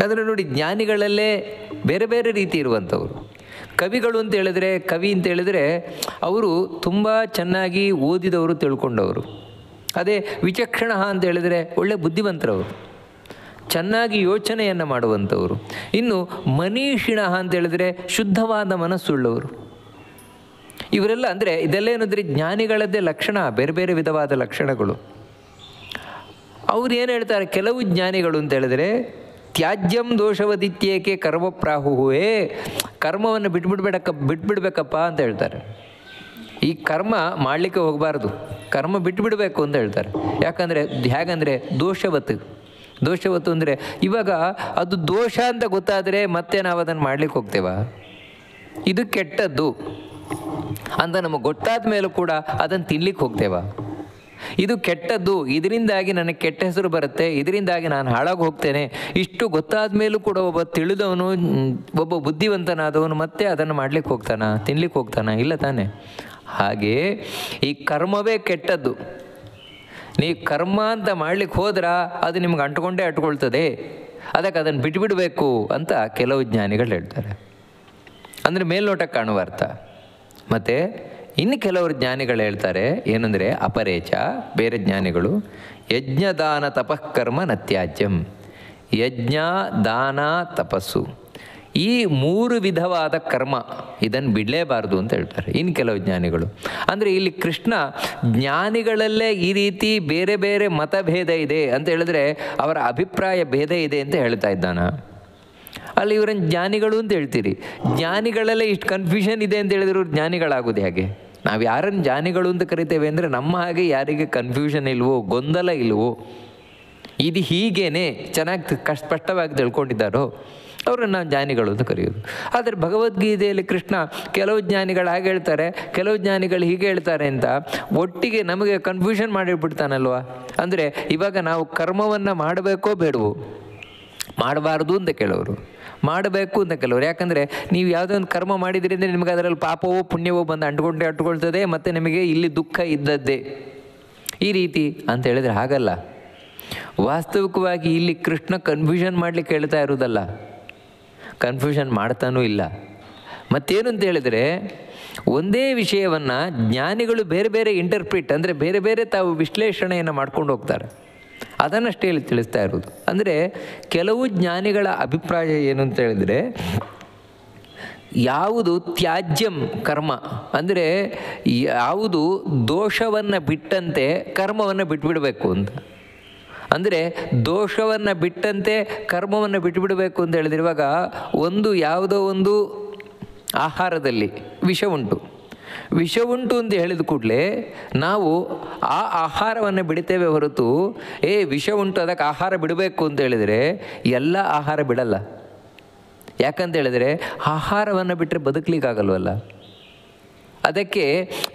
ಆದರೆ ನೋಡಿ, ಜ್ಞಾನಿಗಳಲ್ಲೇ ಬೇರೆ ಬೇರೆ ರೀತಿ ಇರುವಂಥವ್ರು. ಕವಿಗಳು ಅಂತ ಹೇಳಿದ್ರೆ, ಕವಿ ಅಂತ ಹೇಳಿದರೆ ಅವರು ತುಂಬ ಚೆನ್ನಾಗಿ ಓದಿದವರು, ತಿಳ್ಕೊಂಡವರು. ಅದೇ ವಿಚಕ್ಷಣ ಅಂತ ಹೇಳಿದರೆ ಒಳ್ಳೆ ಬುದ್ಧಿವಂತರವರು, ಚೆನ್ನಾಗಿ ಯೋಚನೆಯನ್ನು ಮಾಡುವಂಥವರು. ಇನ್ನು ಮನೀಷಿಣ ಅಂತ ಹೇಳಿದರೆ ಶುದ್ಧವಾದ ಮನಸ್ಸುಳ್ಳವರು. ಇವರೆಲ್ಲ ಅಂದರೆ ಇದೆಲ್ಲ ಏನಂದರೆ ಜ್ಞಾನಿಗಳದ್ದೇ ಲಕ್ಷಣ, ಬೇರೆ ಬೇರೆ ವಿಧವಾದ ಲಕ್ಷಣಗಳು. ಅವ್ರು ಏನು ಹೇಳ್ತಾರೆ, ಕೆಲವು ಜ್ಞಾನಿಗಳು ಅಂತ ಹೇಳಿದರೆ ತ್ಯಾಜ್ಯಂ ದೋಷವದಿತ್ಯೇಕೆ ಕರ್ಮ ಪ್ರಾಹುಹೇ, ಕರ್ಮವನ್ನು ಬಿಟ್ಬಿಡ್ಬೇಕಪ್ಪ ಅಂತ ಹೇಳ್ತಾರೆ. ಈ ಕರ್ಮ ಮಾಡಲಿಕ್ಕೆ ಹೋಗಬಾರ್ದು, ಕರ್ಮ ಬಿಟ್ಟುಬಿಡಬೇಕು ಅಂತ ಹೇಳ್ತಾರೆ. ಹೇಗಂದರೆ ದೋಷವತ್ತು ಅಂದರೆ ಇವಾಗ ಅದು ದೋಷ ಅಂತ ಗೊತ್ತಾದರೆ ಮತ್ತೆ ನಾವು ಅದನ್ನು ಮಾಡಲಿಕ್ಕೆ ಹೋಗ್ತೇವಾ? ಇದು ಕೆಟ್ಟದ್ದು ಅಂತ ನಮಗೆ ಗೊತ್ತಾದ ಮೇಲೂ ಕೂಡ ಅದನ್ನು ತಿನ್ಲಿಕ್ಕೆ ಹೋಗ್ತೇವಾ? ಇದು ಕೆಟ್ಟದ್ದು, ಇದರಿಂದಾಗಿ ನನಗೆ ಕೆಟ್ಟ ಹೆಸರು ಬರುತ್ತೆ, ಇದರಿಂದಾಗಿ ನಾನು ಹಾಳಾಗಿ ಹೋಗ್ತೇನೆ, ಇಷ್ಟು ಗೊತ್ತಾದ ಮೇಲೂ ಕೂಡ ಒಬ್ಬ ತಿಳಿದವನು, ಒಬ್ಬ ಬುದ್ಧಿವಂತನಾದವನು ಮತ್ತೆ ಅದನ್ನು ಮಾಡಲಿಕ್ಕೆ ಹೋಗ್ತಾನ, ತಿನ್ಲಿಕ್ಕೆ ಹೋಗ್ತಾನ? ಇಲ್ಲ ತಾನೆ. ಹಾಗೆ ಈ ಕರ್ಮವೇ ಕೆಟ್ಟದ್ದು. ನೀವು ಕರ್ಮ ಅಂತ ಮಾಡಲಿಕ್ಕೆ ಹೋದ್ರೆ ಅದು ನಿಮ್ಗೆ ಅಂಟ್ಕೊಳ್ತದೆ, ಅದಕ್ಕೆ ಅದನ್ನು ಬಿಟ್ಟುಬಿಡಬೇಕು ಅಂತ ಕೆಲವು ಜ್ಞಾನಿಗಳು ಹೇಳ್ತಾರೆ. ಅಂದರೆ ಮೇಲ್ನೋಟಕ್ಕೆ ಕಾಣುವ ಅರ್ಥ. ಮತ್ತು ಇನ್ನು ಕೆಲವರು ಜ್ಞಾನಿಗಳು ಹೇಳ್ತಾರೆ ಏನಂದರೆ ಅಪರೇಚ, ಬೇರೆ ಜ್ಞಾನಿಗಳು, ಯಜ್ಞದಾನ ತಪಃಕರ್ಮ ನ ತ್ಯಾಜ್ಯಂ, ಯಜ್ಞ ದಾನ ತಪಸ್ಸು ಈ ಮೂರು ವಿಧವಾದ ಕರ್ಮ ಇದನ್ನು ಬಿಡಲೇಬಾರ್ದು ಅಂತ ಹೇಳ್ತಾರೆ ಇನ್ನು ಕೆಲವು ಜ್ಞಾನಿಗಳು. ಅಂದರೆ ಇಲ್ಲಿ ಕೃಷ್ಣ ಜ್ಞಾನಿಗಳಲ್ಲೇ ಈ ರೀತಿ ಬೇರೆ ಬೇರೆ ಮತಭೇದ ಇದೆ ಅಂತ ಹೇಳಿದ್ರೆ ಅವರ ಅಭಿಪ್ರಾಯ ಭೇದ ಇದೆ ಅಂತ ಹೇಳ್ತಾ ಇದ್ದಾನ. ಅಲ್ಲಿ ಇವರನ್ನು ಜ್ಞಾನಿಗಳು ಅಂತ ಹೇಳ್ತೀರಿ, ಜ್ಞಾನಿಗಳಲ್ಲೇ ಇಷ್ಟು ಕನ್ಫ್ಯೂಷನ್ ಇದೆ ಅಂತ ಹೇಳಿದ್ರೆ ಇವ್ರು ಜ್ಞಾನಿಗಳಾಗೋದು ಹೇಗೆ? ನಾವು ಯಾರನ್ನು ಜ್ಞಾನಿಗಳು ಅಂತ ಕರಿತೇವೆ ಅಂದರೆ ನಮ್ಮ ಹಾಗೆ ಯಾರಿಗೆ ಕನ್ಫ್ಯೂಷನ್ ಇಲ್ವೋ, ಗೊಂದಲ ಇಲ್ವೋ, ಇದು ಹೀಗೇನೆ ಚೆನ್ನಾಗಿ ಸ್ಪಷ್ಟವಾಗಿ ತಿಳ್ಕೊಂಡಿದ್ದಾರೋ ಅವರನ್ನು ನಾವು ಜ್ಞಾನಿಗಳು ಅಂತ ಕರೆಯೋದು. ಆದರೆ ಭಗವದ್ಗೀತೆಯಲ್ಲಿ ಕೃಷ್ಣ ಕೆಲವು ಜ್ಞಾನಿಗಳು ಹಾಗೆ ಹೇಳ್ತಾರೆ, ಕೆಲವು ಜ್ಞಾನಿಗಳು ಹೀಗೆ ಹೇಳ್ತಾರೆ ಅಂತ ಒಟ್ಟಿಗೆ ನಮಗೆ ಕನ್ಫ್ಯೂಷನ್ ಮಾಡಿಬಿಡ್ತಾನಲ್ವ. ಅಂದರೆ ಇವಾಗ ನಾವು ಕರ್ಮವನ್ನು ಮಾಡಬೇಕೋ ಬೇಡವೋ, ಮಾಡಬಾರ್ದು ಅಂತ ಕೆಲವರು, ಮಾಡಬೇಕು ಅಂತ ಕೆಲವರು. ಯಾಕಂದರೆ ನೀವು ಯಾವುದೋ ಒಂದು ಕರ್ಮ ಮಾಡಿದ್ರಿ ಅಂದರೆ ನಿಮಗೆ ಅದರಲ್ಲಿ ಪಾಪವೋ ಪುಣ್ಯವೋ ಬಂದು ಅಂಟ್ಕೊಳ್ತದೆ, ಮತ್ತು ನಿಮಗೆ ಇಲ್ಲಿ ದುಃಖ ಇದ್ದದ್ದೇ ಈ ರೀತಿ ಅಂತ ಹೇಳಿದರೆ ಹಾಗಲ್ಲ. ವಾಸ್ತವಿಕವಾಗಿ ಇಲ್ಲಿ ಕೃಷ್ಣ ಕನ್ಫ್ಯೂಷನ್ ಮಾಡಲಿಕ್ಕೆ ಹೇಳ್ತಾ ಇರೋದಲ್ಲ, ಕನ್ಫ್ಯೂಷನ್ ಮಾಡ್ತಾನೂ ಇಲ್ಲ. ಮತ್ತೇನು ಅಂತ ಹೇಳಿದರೆ ಒಂದೇ ವಿಷಯವನ್ನು ಜ್ಞಾನಿಗಳು ಬೇರೆ ಬೇರೆ ಇಂಟರ್ಪ್ರಿಟ್ ಅಂದರೆ ಬೇರೆ ಬೇರೆ ತಾವು ವಿಶ್ಲೇಷಣೆಯನ್ನು ಮಾಡ್ಕೊಂಡು ಹೋಗ್ತಾರೆ, ಅದನ್ನಷ್ಟೇ ಇಲ್ಲಿ ತಿಳಿಸ್ತಾ ಇರೋದು. ಅಂದರೆ ಕೆಲವು ಜ್ಞಾನಿಗಳ ಅಭಿಪ್ರಾಯ ಏನು ಅಂತ ಹೇಳಿದರೆ ಯಾವುದು ತ್ಯಾಜ್ಯಂ ಕರ್ಮ ಅಂದರೆ ಯಾವುದು ದೋಷವನ್ನು ಬಿಟ್ಟಂತೆ ಕರ್ಮವನ್ನು ಬಿಟ್ಬಿಡಬೇಕು ಅಂತ. ಅಂದರೆ ದೋಷವನ್ನು ಬಿಟ್ಟಂತೆ ಕರ್ಮವನ್ನು ಬಿಟ್ಟುಬಿಡಬೇಕು ಅಂತ ಹೇಳಿದಿರುವಾಗ ಒಂದು ಯಾವುದೋ ಒಂದು ಆಹಾರದಲ್ಲಿ ವಿಷ ಉಂಟು ಅಂತ ಹೇಳಿದ ಕೂಡಲೇ ನಾವು ಆ ಆಹಾರವನ್ನು ಬಿಡ್ತೇವೆ ಹೊರತು ವಿಷ ಉಂಟು ಅದಕ್ಕೆ ಆಹಾರ ಬಿಡಬೇಕು ಅಂತ ಹೇಳಿದರೆ ಎಲ್ಲ ಆಹಾರ ಬಿಡಲ್ಲ. ಯಾಕಂತ ಹೇಳಿದರೆ ಆಹಾರವನ್ನು ಬಿಟ್ಟರೆ ಬದುಕಲಿಕ್ಕಾಗಲ್ವಲ್ಲ. ಅದಕ್ಕೆ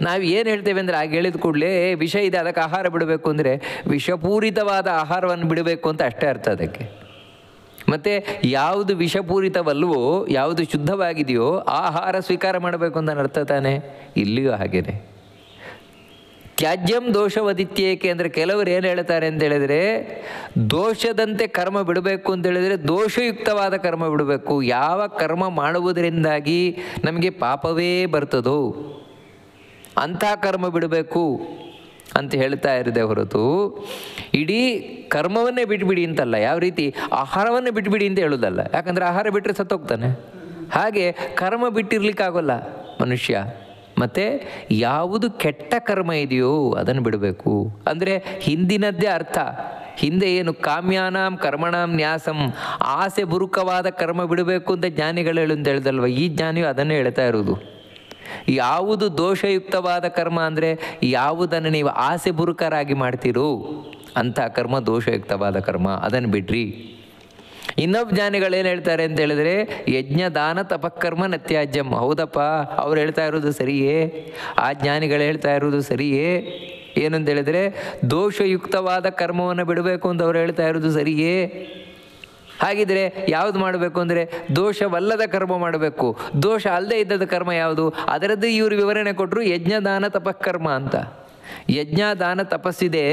ನಾವು ಏನು ಹೇಳ್ತೇವೆ ಅಂದರೆ ಆಗ ಹೇಳಿದ ಕೂಡಲೇ ವಿಷ ಇದೆ ಅದಕ್ಕೆ ಆಹಾರ ಬಿಡಬೇಕು ಅಂದರೆ ವಿಷಪೂರಿತವಾದ ಆಹಾರವನ್ನು ಬಿಡಬೇಕು ಅಂತ ಅಷ್ಟೇ ಅರ್ಥ ಅದಕ್ಕೆ. ಮತ್ತು ಯಾವುದು ವಿಷಪೂರಿತವಲ್ವೋ, ಯಾವುದು ಶುದ್ಧವಾಗಿದೆಯೋ ಆ ಆಹಾರ ಸ್ವೀಕಾರ ಮಾಡಬೇಕು ಅಂತ ಅರ್ಥ ತಾನೆ. ಇಲ್ಲಿಯೂ ಹಾಗೇನೆ ತ್ಯಾಜ್ಯಂ ದೋಷವದಿತ್ಯೇಕೆ ಅಂದರೆ ಕೆಲವರು ಏನು ಹೇಳ್ತಾರೆ ಅಂತ ಹೇಳಿದರೆ ದೋಷದಂತೆ ಕರ್ಮ ಬಿಡಬೇಕು ಅಂತ ಹೇಳಿದರೆ ದೋಷಯುಕ್ತವಾದ ಕರ್ಮ ಬಿಡಬೇಕು. ಯಾವ ಕರ್ಮ ಮಾಡುವುದರಿಂದಾಗಿ ನಮಗೆ ಪಾಪವೇ ಬರ್ತದೋ ಅಂಥ ಕರ್ಮ ಬಿಡಬೇಕು ಅಂತ ಹೇಳ್ತಾ ಇರದೆ ಹೊರತು ಇಡೀ ಕರ್ಮವನ್ನೇ ಬಿಟ್ಬಿಡಿ ಅಂತಲ್ಲ, ಯಾವ ರೀತಿ ಆಹಾರವನ್ನೇ ಬಿಟ್ಬಿಡಿ ಅಂತ ಹೇಳೋದಲ್ಲ. ಯಾಕಂದರೆ ಆಹಾರ ಬಿಟ್ಟರೆ ಸತ್ತೋಗ್ತಾನೆ. ಹಾಗೆ ಕರ್ಮ ಬಿಟ್ಟಿರ್ಲಿಕ್ಕಾಗೋಲ್ಲ ಮನುಷ್ಯ. ಮತ್ತು ಯಾವುದು ಕೆಟ್ಟ ಕರ್ಮ ಇದೆಯೋ ಅದನ್ನು ಬಿಡಬೇಕು ಅಂದರೆ ಹಿಂದಿನದ್ದೇ ಅರ್ಥ. ಹಿಂದೆ ಏನು ಕಾಮ್ಯಾನಾಂ ಕರ್ಮಣಾಂ ನ್ಯಾಸಂ, ಆಸೆ ಬುರುಕವಾದ ಕರ್ಮ ಬಿಡಬೇಕು ಅಂತ ಜ್ಞಾನಿಗಳು ಹೇಳು ಅಂತ ಹೇಳ್ದಲ್ವ, ಈ ಜ್ಞಾನಿಯು ಅದನ್ನೇ ಹೇಳ್ತಾ ಇರೋದು. ಯಾವುದು ದೋಷಯುಕ್ತವಾದ ಕರ್ಮ ಅಂದರೆ ಯಾವುದನ್ನು ನೀವು ಆಸೆ ಬುರುಕರಾಗಿ ಮಾಡ್ತೀರೋ ಅಂಥ ಕರ್ಮ ದೋಷಯುಕ್ತವಾದ ಕರ್ಮ, ಅದನ್ನು ಬಿಡ್ರಿ. ಇನ್ನೊಬ್ಬ ಜ್ಞಾನಿಗಳೇನು ಹೇಳ್ತಾರೆ ಅಂತ ಹೇಳಿದ್ರೆ ಯಜ್ಞ ದಾನ ತಪಕರ್ಮ ನತ್ಯಾಜ್ಯಂ. ಹೌದಪ್ಪ, ಅವ್ರು ಹೇಳ್ತಾ ಇರೋದು ಸರಿಯೇ, ಆ ಜ್ಞಾನಿಗಳು ಹೇಳ್ತಾ ಇರೋದು ಸರಿಯೇ. ಏನಂತ ಹೇಳಿದ್ರೆ ದೋಷಯುಕ್ತವಾದ ಕರ್ಮವನ್ನು ಬಿಡಬೇಕು ಅಂತ ಅವ್ರು ಹೇಳ್ತಾ ಇರೋದು ಸರಿಯೇ. ಹಾಗಿದ್ರೆ ಯಾವುದು ಮಾಡಬೇಕು ಅಂದರೆ ದೋಷವಲ್ಲದ ಕರ್ಮ ಮಾಡಬೇಕು. ದೋಷ ಅಲ್ಲದೆ ಇದ್ದದ ಕರ್ಮ ಯಾವುದು? ಅದರದ್ದು ಇವರು ವಿವರಣೆ ಕೊಟ್ಟರು, ಯಜ್ಞ ದಾನ ತಪಕರ್ಮ ಅಂತ. ಯಜ್ಞ ದಾನ ತಪಸ್ಸಿದೆ,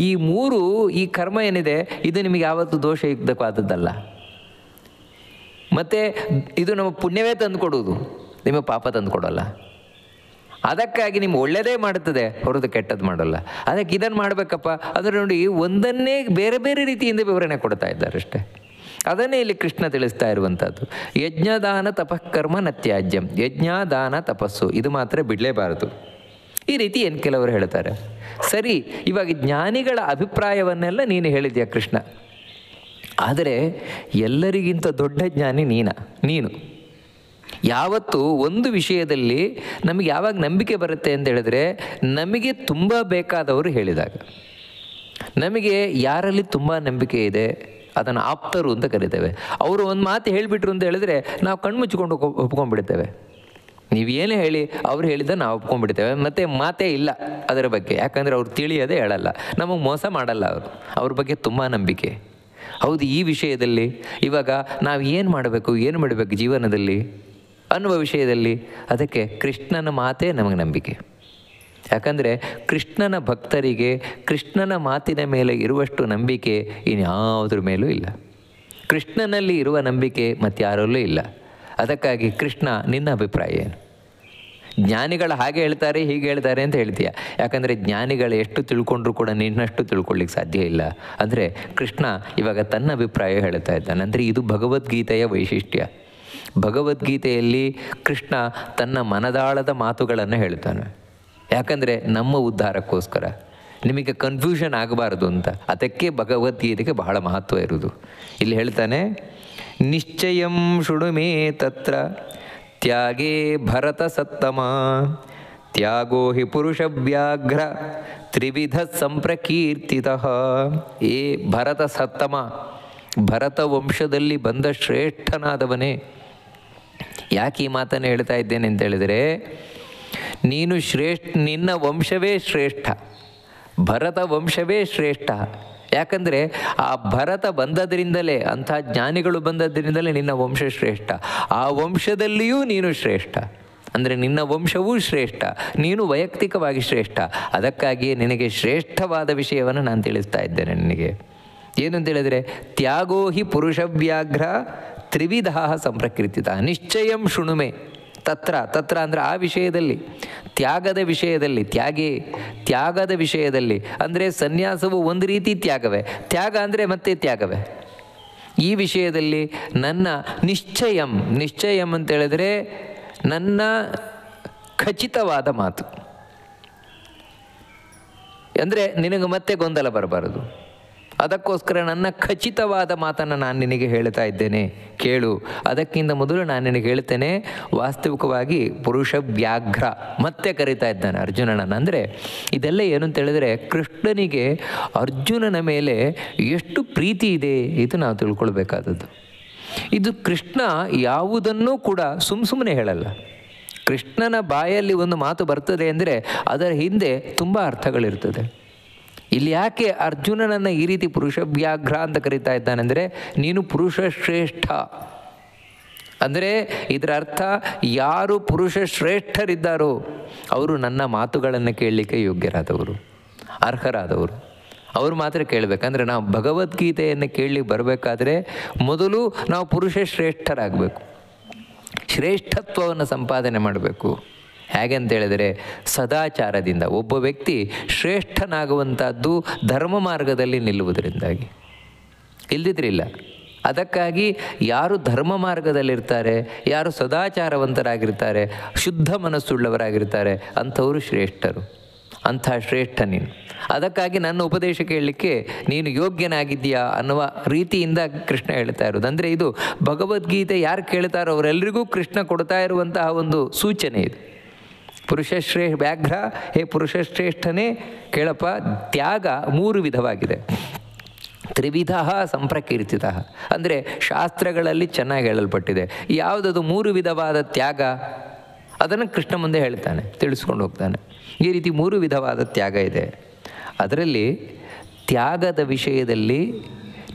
ಈ ಮೂರು, ಈ ಕರ್ಮ ಏನಿದೆ ಇದು ನಿಮಗೆ ಯಾವತ್ತೂ ದೋಷಯುಕ್ತವಾದದ್ದಲ್ಲ. ಮತ್ತು ಇದು ನಮ್ಮ ಪುಣ್ಯವೇ ತಂದುಕೊಡುವುದು, ನಿಮ್ಮ ಪಾಪ ತಂದುಕೊಡೋಲ್ಲ. ಅದಕ್ಕಾಗಿ ನಿಮ್ಗೆ ಒಳ್ಳೆಯದೇ ಮಾಡುತ್ತದೆ ಹೊರತು ಕೆಟ್ಟದ್ದು ಮಾಡೋಲ್ಲ. ಅದಕ್ಕೆ ಇದನ್ನು ಮಾಡಬೇಕಪ್ಪ. ಅದರ ನೋಡಿ, ಒಂದನ್ನೇ ಬೇರೆ ಬೇರೆ ರೀತಿಯಿಂದ ವಿವರಣೆ ಕೊಡ್ತಾ ಇದ್ದಾರೆ ಅಷ್ಟೇ. ಅದನ್ನೇ ಇಲ್ಲಿ ಕೃಷ್ಣ ತಿಳಿಸ್ತಾ ಇರುವಂಥದ್ದು. ಯಜ್ಞದಾನ ತಪಃಕರ್ಮ ನತ್ಯಾಜ್ಯಂ. ಯಜ್ಞ ದಾನ ತಪಸ್ಸು ಇದು ಮಾತ್ರ ಬಿಡಲೇಬಾರದು. ಈ ರೀತಿ ಏನು ಕೆಲವರು ಹೇಳ್ತಾರೆ. ಸರಿ, ಇವಾಗ ಜ್ಞಾನಿಗಳ ಅಭಿಪ್ರಾಯವನ್ನೆಲ್ಲ ನೀನು ಹೇಳಿದ್ಯಾ ಕೃಷ್ಣ. ಆದರೆ ಎಲ್ಲರಿಗಿಂತ ದೊಡ್ಡ ಜ್ಞಾನಿ ನೀನು. ಯಾವತ್ತು ಒಂದು ವಿಷಯದಲ್ಲಿ ನಮಗೆ ಯಾವಾಗ ನಂಬಿಕೆ ಬರುತ್ತೆ ಅಂತ ಹೇಳಿದ್ರೆ, ನಮಗೆ ತುಂಬ ಬೇಕಾದವರು ಹೇಳಿದಾಗ. ನಮಗೆ ಯಾರಲ್ಲಿ ತುಂಬ ನಂಬಿಕೆ ಇದೆ ಅದನ್ನು ಆಪ್ತರು ಅಂತ ಕರಿತೇವೆ. ಅವರು ಒಂದು ಮಾತು ಹೇಳಿಬಿಟ್ರು ಅಂತ ಹೇಳಿದ್ರೆ ನಾವು ಕಣ್ಮುಚ್ಚಿಕೊಂಡು ಒಪ್ಕೊಂಡ್ಬಿಡ್ತೇವೆ. ನೀವೇನೇ ಹೇಳಿ ಅವ್ರು ಹೇಳಿದ ನಾವು ಒಪ್ಕೊಂಡ್ಬಿಡ್ತೇವೆ, ಮತ್ತು ಮಾತೇ ಇಲ್ಲ ಅದರ ಬಗ್ಗೆ. ಯಾಕಂದರೆ ಅವ್ರು ತಿಳಿಯೋದೇ ಹೇಳಲ್ಲ, ನಮಗೆ ಮೋಸ ಮಾಡಲ್ಲ ಅವರು. ಅವ್ರ ಬಗ್ಗೆ ತುಂಬ ನಂಬಿಕೆ. ಹೌದು, ಈ ವಿಷಯದಲ್ಲಿ ಇವಾಗ ನಾವು ಏನು ಮಾಡಬೇಕು, ಏನು ಮಾಡಬೇಕು ಜೀವನದಲ್ಲಿ ಅನ್ನುವ ವಿಷಯದಲ್ಲಿ ಅದಕ್ಕೆ ಕೃಷ್ಣನ ಮಾತೇ ನಮಗೆ ನಂಬಿಕೆ. ಯಾಕಂದರೆ ಕೃಷ್ಣನ ಭಕ್ತರಿಗೆ ಕೃಷ್ಣನ ಮಾತಿನ ಮೇಲೆ ಇರುವಷ್ಟು ನಂಬಿಕೆ ಇನ್ಯಾವುದ್ರ ಮೇಲೂ ಇಲ್ಲ. ಕೃಷ್ಣನಲ್ಲಿ ಇರುವ ನಂಬಿಕೆ ಮತ್ತಾರಲ್ಲೂ ಇಲ್ಲ. ಅದಕ್ಕಾಗಿ ಕೃಷ್ಣ, ನಿನ್ನ ಅಭಿಪ್ರಾಯ ಏನು? ಜ್ಞಾನಿಗಳು ಹಾಗೆ ಹೇಳ್ತಾರೆ ಹೀಗೆ ಹೇಳ್ತಾರೆ ಅಂತ ಹೇಳ್ತೀಯ. ಯಾಕಂದರೆ ಜ್ಞಾನಿಗಳು ಎಷ್ಟು ತಿಳ್ಕೊಂಡ್ರೂ ಕೂಡ ನಿನ್ನಷ್ಟು ತಿಳ್ಕೊಳ್ಳಿಕ್ಕೆ ಸಾಧ್ಯ ಇಲ್ಲ. ಅಂದರೆ ಕೃಷ್ಣ ಇವಾಗ ತನ್ನ ಅಭಿಪ್ರಾಯ ಹೇಳ್ತಾ ಇದ್ದಾನೆ. ಅಂದರೆ ಇದು ಭಗವದ್ಗೀತೆಯ ವೈಶಿಷ್ಟ್ಯ. ಭಗವದ್ಗೀತೆಯಲ್ಲಿ ಕೃಷ್ಣ ತನ್ನ ಮನದಾಳದ ಮಾತುಗಳನ್ನು ಹೇಳ್ತಾನೆ. ಯಾಕಂದರೆ ನಮ್ಮ ಉದ್ಧಾರಕ್ಕೋಸ್ಕರ, ನಿಮಗೆ ಕನ್ಫ್ಯೂಷನ್ ಆಗಬಾರ್ದು ಅಂತ. ಅದಕ್ಕೆ ಭಗವದ್ಗೀತೆಗೆ ಬಹಳ ಮಹತ್ವ ಇರುವುದು. ಇಲ್ಲಿ ಹೇಳ್ತಾನೆ, ನಿಶ್ಚಯಂ ಶೃಣು ಮೇ ತತ್ರ ತ್ಯಾಗೇ ಭರತ ಸತ್ತಮ ತ್ಯಾಗೋ ಹಿ ಪುರುಷ ವ್ಯಾಘ್ರ ತ್ರಿವಿಧ ಸಂಪ್ರಕೀರ್ತಿತಃ. ಏ ಭರತ ಸತ್ತಮ, ಭರತ ವಂಶದಲ್ಲಿ ಬಂದ ಶ್ರೇಷ್ಠನಾದವನೇ. ಯಾಕೆ ಈ ಮಾತನ್ನು ಹೇಳ್ತಾ ಇದ್ದೇನೆ ಅಂತ ಹೇಳಿದರೆ, ನೀನು ನಿನ್ನ ವಂಶವೇ ಶ್ರೇಷ್ಠ, ಭರತ ವಂಶವೇ ಶ್ರೇಷ್ಠ. ಯಾಕಂದರೆ ಆ ಭರತ ಬಂದದ್ರಿಂದಲೇ, ಅಂಥ ಜ್ಞಾನಿಗಳು ಬಂದದ್ರಿಂದಲೇ ನಿನ್ನ ವಂಶ ಶ್ರೇಷ್ಠ. ಆ ವಂಶದಲ್ಲಿಯೂ ನೀನು ಶ್ರೇಷ್ಠ. ಅಂದರೆ ನಿನ್ನ ವಂಶವೂ ಶ್ರೇಷ್ಠ, ನೀನು ವೈಯಕ್ತಿಕವಾಗಿ ಶ್ರೇಷ್ಠ. ಅದಕ್ಕಾಗಿಯೇ ನಿನಗೆ ಶ್ರೇಷ್ಠವಾದ ವಿಷಯವನ್ನು ನಾನು ತಿಳಿಸ್ತಾ ಇದ್ದೇನೆ ನಿನಗೆ. ಏನು ಅಂತೇಳಿದರೆ, ತ್ಯಾಗೋ ಹಿ ಪುರುಷ ವ್ಯಾಘ್ರ ತ್ರಿವಿಧ ಸಂಪ್ರಕೀರ್ತಿತ ನಿಶ್ಚಯಂ ಶೃಣುಮೆ ತತ್ರ ಅಂದರೆ ಆ ವಿಷಯದಲ್ಲಿ, ತ್ಯಾಗದ ವಿಷಯದಲ್ಲಿ, ತ್ಯಾಗದ ವಿಷಯದಲ್ಲಿ. ಅಂದರೆ ಸನ್ಯಾಸವು ಒಂದು ರೀತಿ ತ್ಯಾಗವೇ, ತ್ಯಾಗ ಅಂದರೆ ಮತ್ತೆ ತ್ಯಾಗವೇ. ಈ ವಿಷಯದಲ್ಲಿ ನನ್ನ ನಿಶ್ಚಯಂ ಅಂತೇಳಿದರೆ ನನ್ನ ಖಚಿತವಾದ ಮಾತು. ಅಂದರೆ ನಿನಗೆ ಮತ್ತೆ ಗೊಂದಲ ಬರಬಾರದು. ಅದಕ್ಕೋಸ್ಕರ ನನ್ನ ಖಚಿತವಾದ ಮಾತನ್ನು ನಾನು ನಿನಗೆ ಹೇಳ್ತಾ ಇದ್ದೇನೆ, ಕೇಳು. ಅದಕ್ಕಿಂತ ಮೊದಲು ನಾನು ನಿನಗೆ ಹೇಳ್ತೇನೆ, ವಾಸ್ತವಿಕವಾಗಿ ಪುರುಷ ವ್ಯಾಘ್ರ ಮತ್ತೆ ಕರೀತಾ ಇದ್ದಾನೆ ಅರ್ಜುನನನ್ನು. ಅಂದರೆ ಇದೆಲ್ಲ ಏನು ಅಂತ ಹೇಳಿದ್ರೆ, ಕೃಷ್ಣನಿಗೆ ಅರ್ಜುನನ ಮೇಲೆ ಎಷ್ಟು ಪ್ರೀತಿ ಇದೆ ಇದು ನಾವು ತಿಳ್ಕೊಳ್ಬೇಕಾದದ್ದು. ಇದು ಕೃಷ್ಣ ಯಾವುದನ್ನೂ ಕೂಡ ಸುಮ್ಮನೆ ಹೇಳಲ್ಲ. ಕೃಷ್ಣನ ಬಾಯಲ್ಲಿ ಒಂದು ಮಾತು ಬರ್ತದೆ ಅಂದರೆ ಅದರ ಹಿಂದೆ ತುಂಬ ಅರ್ಥಗಳಿರ್ತದೆ. ಇಲ್ಲಿ ಯಾಕೆ ಅರ್ಜುನನನ್ನು ಈ ರೀತಿ ಪುರುಷ ವ್ಯಾಘ್ರ ಅಂತ ಕರೀತಾ ಇದ್ದಾನೆಂದರೆ, ನೀನು ಪುರುಷ ಶ್ರೇಷ್ಠ. ಅಂದರೆ ಇದರ ಅರ್ಥ, ಯಾರು ಪುರುಷ ಶ್ರೇಷ್ಠರಿದ್ದಾರೋ ಅವರು ನನ್ನ ಮಾತುಗಳನ್ನು ಕೇಳಲಿಕ್ಕೆ ಯೋಗ್ಯರಾದವರು, ಅರ್ಹರಾದವರು. ಅವರು ಮಾತ್ರ ಕೇಳಬೇಕಂದ್ರೆ, ನಾವು ಭಗವದ್ಗೀತೆಯನ್ನು ಕೇಳಲಿಕ್ಕೆ ಬರಬೇಕಾದ್ರೆ ಮೊದಲು ನಾವು ಪುರುಷ ಶ್ರೇಷ್ಠರಾಗಬೇಕು, ಶ್ರೇಷ್ಠತ್ವವನ್ನು ಸಂಪಾದನೆ ಮಾಡಬೇಕು. ಹೇಗೆ ಅಂತೇಳಿದರೆ, ಸದಾಚಾರದಿಂದ. ಒಬ್ಬ ವ್ಯಕ್ತಿ ಶ್ರೇಷ್ಠನಾಗುವಂಥದ್ದು ಧರ್ಮ ಮಾರ್ಗದಲ್ಲಿ ನಿಲ್ಲುವುದರಿಂದಾಗಿ, ಇಲ್ಲದಿದ್ರಿಲ್ಲ. ಅದಕ್ಕಾಗಿ ಯಾರು ಧರ್ಮ ಮಾರ್ಗದಲ್ಲಿರ್ತಾರೆ, ಯಾರು ಸದಾಚಾರವಂತರಾಗಿರ್ತಾರೆ, ಶುದ್ಧ ಮನಸ್ಸುಳ್ಳವರಾಗಿರ್ತಾರೆ, ಅಂಥವರು ಶ್ರೇಷ್ಠರು. ಅಂಥ ಶ್ರೇಷ್ಠ ನೀನು. ಅದಕ್ಕಾಗಿ ನನ್ನ ಉಪದೇಶ ಕೇಳಲಿಕ್ಕೆ ನೀನು ಯೋಗ್ಯನಾಗಿದ್ದೀಯಾ ಅನ್ನುವ ರೀತಿಯಿಂದ ಕೃಷ್ಣ ಹೇಳ್ತಾ ಇರೋದು. ಅಂದರೆ ಇದು ಭಗವದ್ಗೀತೆ ಯಾರು ಕೇಳ್ತಾರೋ ಅವರೆಲ್ಲರಿಗೂ ಕೃಷ್ಣ ಕೊಡ್ತಾ ಇರುವಂತಹ ಒಂದು ಸೂಚನೆ ಇದು. ವ್ಯಾಘ್ರ, ಹೇ ಪುರುಷ ಶ್ರೇಷ್ಠನೇ ಕೇಳಪ್ಪ, ತ್ಯಾಗ 3 ವಿಧವಾಗಿದೆ. ತ್ರಿವಿಧ ಸಂಪ್ರಕೀರ್ತಿತ ಅಂದರೆ ಶಾಸ್ತ್ರಗಳಲ್ಲಿ ಚೆನ್ನಾಗಿ ಹೇಳಲ್ಪಟ್ಟಿದೆ. ಯಾವುದದು 3 ವಿಧವಾದ ತ್ಯಾಗ ಅದನ್ನು ಕೃಷ್ಣ ಮುಂದೆ ಹೇಳ್ತಾನೆ, ತಿಳಿಸ್ಕೊಂಡು ಹೋಗ್ತಾನೆ. ಈ ರೀತಿ 3 ವಿಧವಾದ ತ್ಯಾಗ ಇದೆ. ಅದರಲ್ಲಿ ತ್ಯಾಗದ ವಿಷಯದಲ್ಲಿ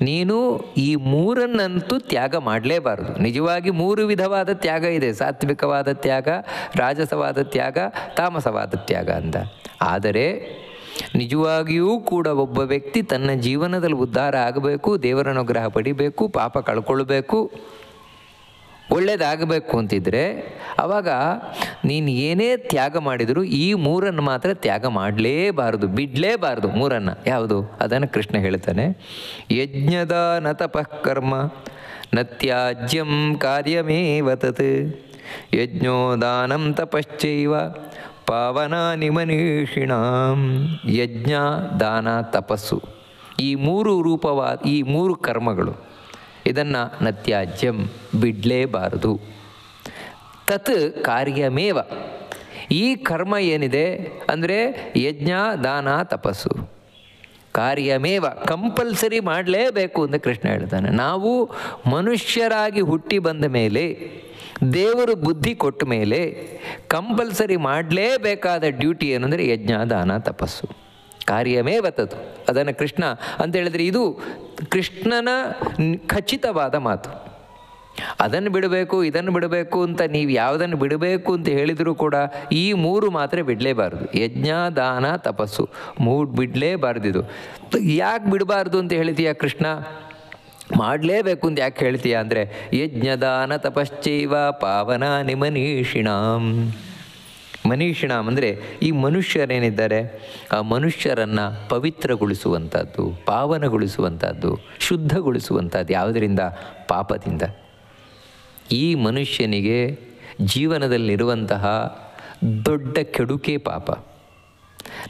ನೀನು ಈ 3ಅನ್ನಂತೂ ತ್ಯಾಗ ಮಾಡಲೇಬಾರದು. ನಿಜವಾಗಿ 3 ವಿಧವಾದ ತ್ಯಾಗ ಇದೆ, ಸಾತ್ವಿಕವಾದ ತ್ಯಾಗ, ರಾಜಸವಾದ ತ್ಯಾಗ, ತಾಮಸವಾದ ತ್ಯಾಗ ಅಂತ. ಆದರೆ ನಿಜವಾಗಿಯೂ ಕೂಡ ಒಬ್ಬ ವ್ಯಕ್ತಿ ತನ್ನ ಜೀವನದಲ್ಲಿ ಉದ್ಧಾರ ಆಗಬೇಕು, ದೇವರ ಅನುಗ್ರಹ ಪಡಿಬೇಕು, ಪಾಪ ಕಳ್ಕೊಳ್ಬೇಕು, ಒಳ್ಳೆಯದಾಗಬೇಕು ಅಂತಿದ್ರೆ ಆವಾಗ ನೀನು ಏನೇ ತ್ಯಾಗ ಮಾಡಿದರೂ ಈ 3 ಮಾತ್ರ ತ್ಯಾಗ ಮಾಡಲೇಬಾರದು, ಬಿಡಲೇಬಾರದು 3. ಯಾವುದು ಅದನ್ನು ಕೃಷ್ಣ ಹೇಳ್ತಾನೆ. ಯಜ್ಞದಾನ ತಪಃ ಕರ್ಮ ನ ತ್ಯಾಜ್ಯಂ ಕಾರ್ಯಮೇವ ತತ್ ಯಜ್ಞೋದಾನಂ ತಪಶ್ಚೈವ ಪಾವನಾನಿ ಮನೀಷಿಣಾಂ. ಯಜ್ಞ, ದಾನ, ತಪಸ್ಸು ಈ 3 ರೂಪವಾದ ಈ 3 ಕರ್ಮಗಳು, ಇದನ್ನು ನತ್ಯಾಜ್ಯಂ ಬಿಡಲೇಬಾರದು. ತತ್ ಕಾರ್ಯಮೇವ, ಈ ಕರ್ಮ ಏನಿದೆ ಅಂದರೆ ಯಜ್ಞ, ದಾನ, ತಪಸ್ಸು ಕಾರ್ಯಮೇವ ಕಂಪಲ್ಸರಿ ಮಾಡಲೇಬೇಕು ಅಂತ ಕೃಷ್ಣ ಹೇಳ್ತಾನೆ. ನಾವು ಮನುಷ್ಯರಾಗಿ ಹುಟ್ಟಿ ಬಂದ ಮೇಲೆ, ದೇವರು ಬುದ್ಧಿ ಕೊಟ್ಟ ಮೇಲೆ ಕಂಪಲ್ಸರಿ ಮಾಡಲೇಬೇಕಾದ ಡ್ಯೂಟಿ ಏನಂದರೆ ಯಜ್ಞ, ದಾನ, ತಪಸ್ಸು ಕಾರ್ಯಮೇವ ತತ್. ಅದನ್ನು ಕೃಷ್ಣ ಅಂತ ಹೇಳಿದರೆ ಇದು ಕೃಷ್ಣನ ಖಚಿತವಾದ ಮಾತು. ಅದನ್ನು ಬಿಡಬೇಕು, ಇದನ್ನು ಬಿಡಬೇಕು ಅಂತ ನೀವು ಯಾವುದನ್ನು ಬಿಡಬೇಕು ಅಂತ ಹೇಳಿದರೂ ಕೂಡ ಈ 3 ಮಾತ್ರ ಬಿಡಲೇಬಾರ್ದು. ಯಜ್ಞ, ದಾನ, ತಪಸ್ಸು 3 ಬಿಡಲೇಬಾರ್ದಿದು. ಯಾಕೆ ಬಿಡಬಾರ್ದು ಅಂತ ಹೇಳ್ತೀಯ ಕೃಷ್ಣ? ಮಾಡಲೇಬೇಕು ಅಂತ ಯಾಕೆ ಹೇಳ್ತೀಯ ಅಂದರೆ ಯಜ್ಞದಾನ ತಪಶ್ಚೈವ ಪಾವನಾನಿ ಮನೀಷಿಣಾಂ. ಮನೀಷಿಣಾಂ ಅಂದರೆ ಈ ಮನುಷ್ಯರೇನಿದ್ದಾರೆ ಆ ಮನುಷ್ಯರನ್ನು ಪವಿತ್ರಗೊಳಿಸುವಂಥದ್ದು, ಪಾವನಗೊಳಿಸುವಂಥದ್ದು, ಶುದ್ಧಗೊಳಿಸುವಂಥದ್ದು. ಯಾವುದರಿಂದ? ಪಾಪದಿಂದ. ಈ ಮನುಷ್ಯನಿಗೆ ಜೀವನದಲ್ಲಿರುವಂತಹ ದೊಡ್ಡ ಕೆಡುಕೆ ಪಾಪ.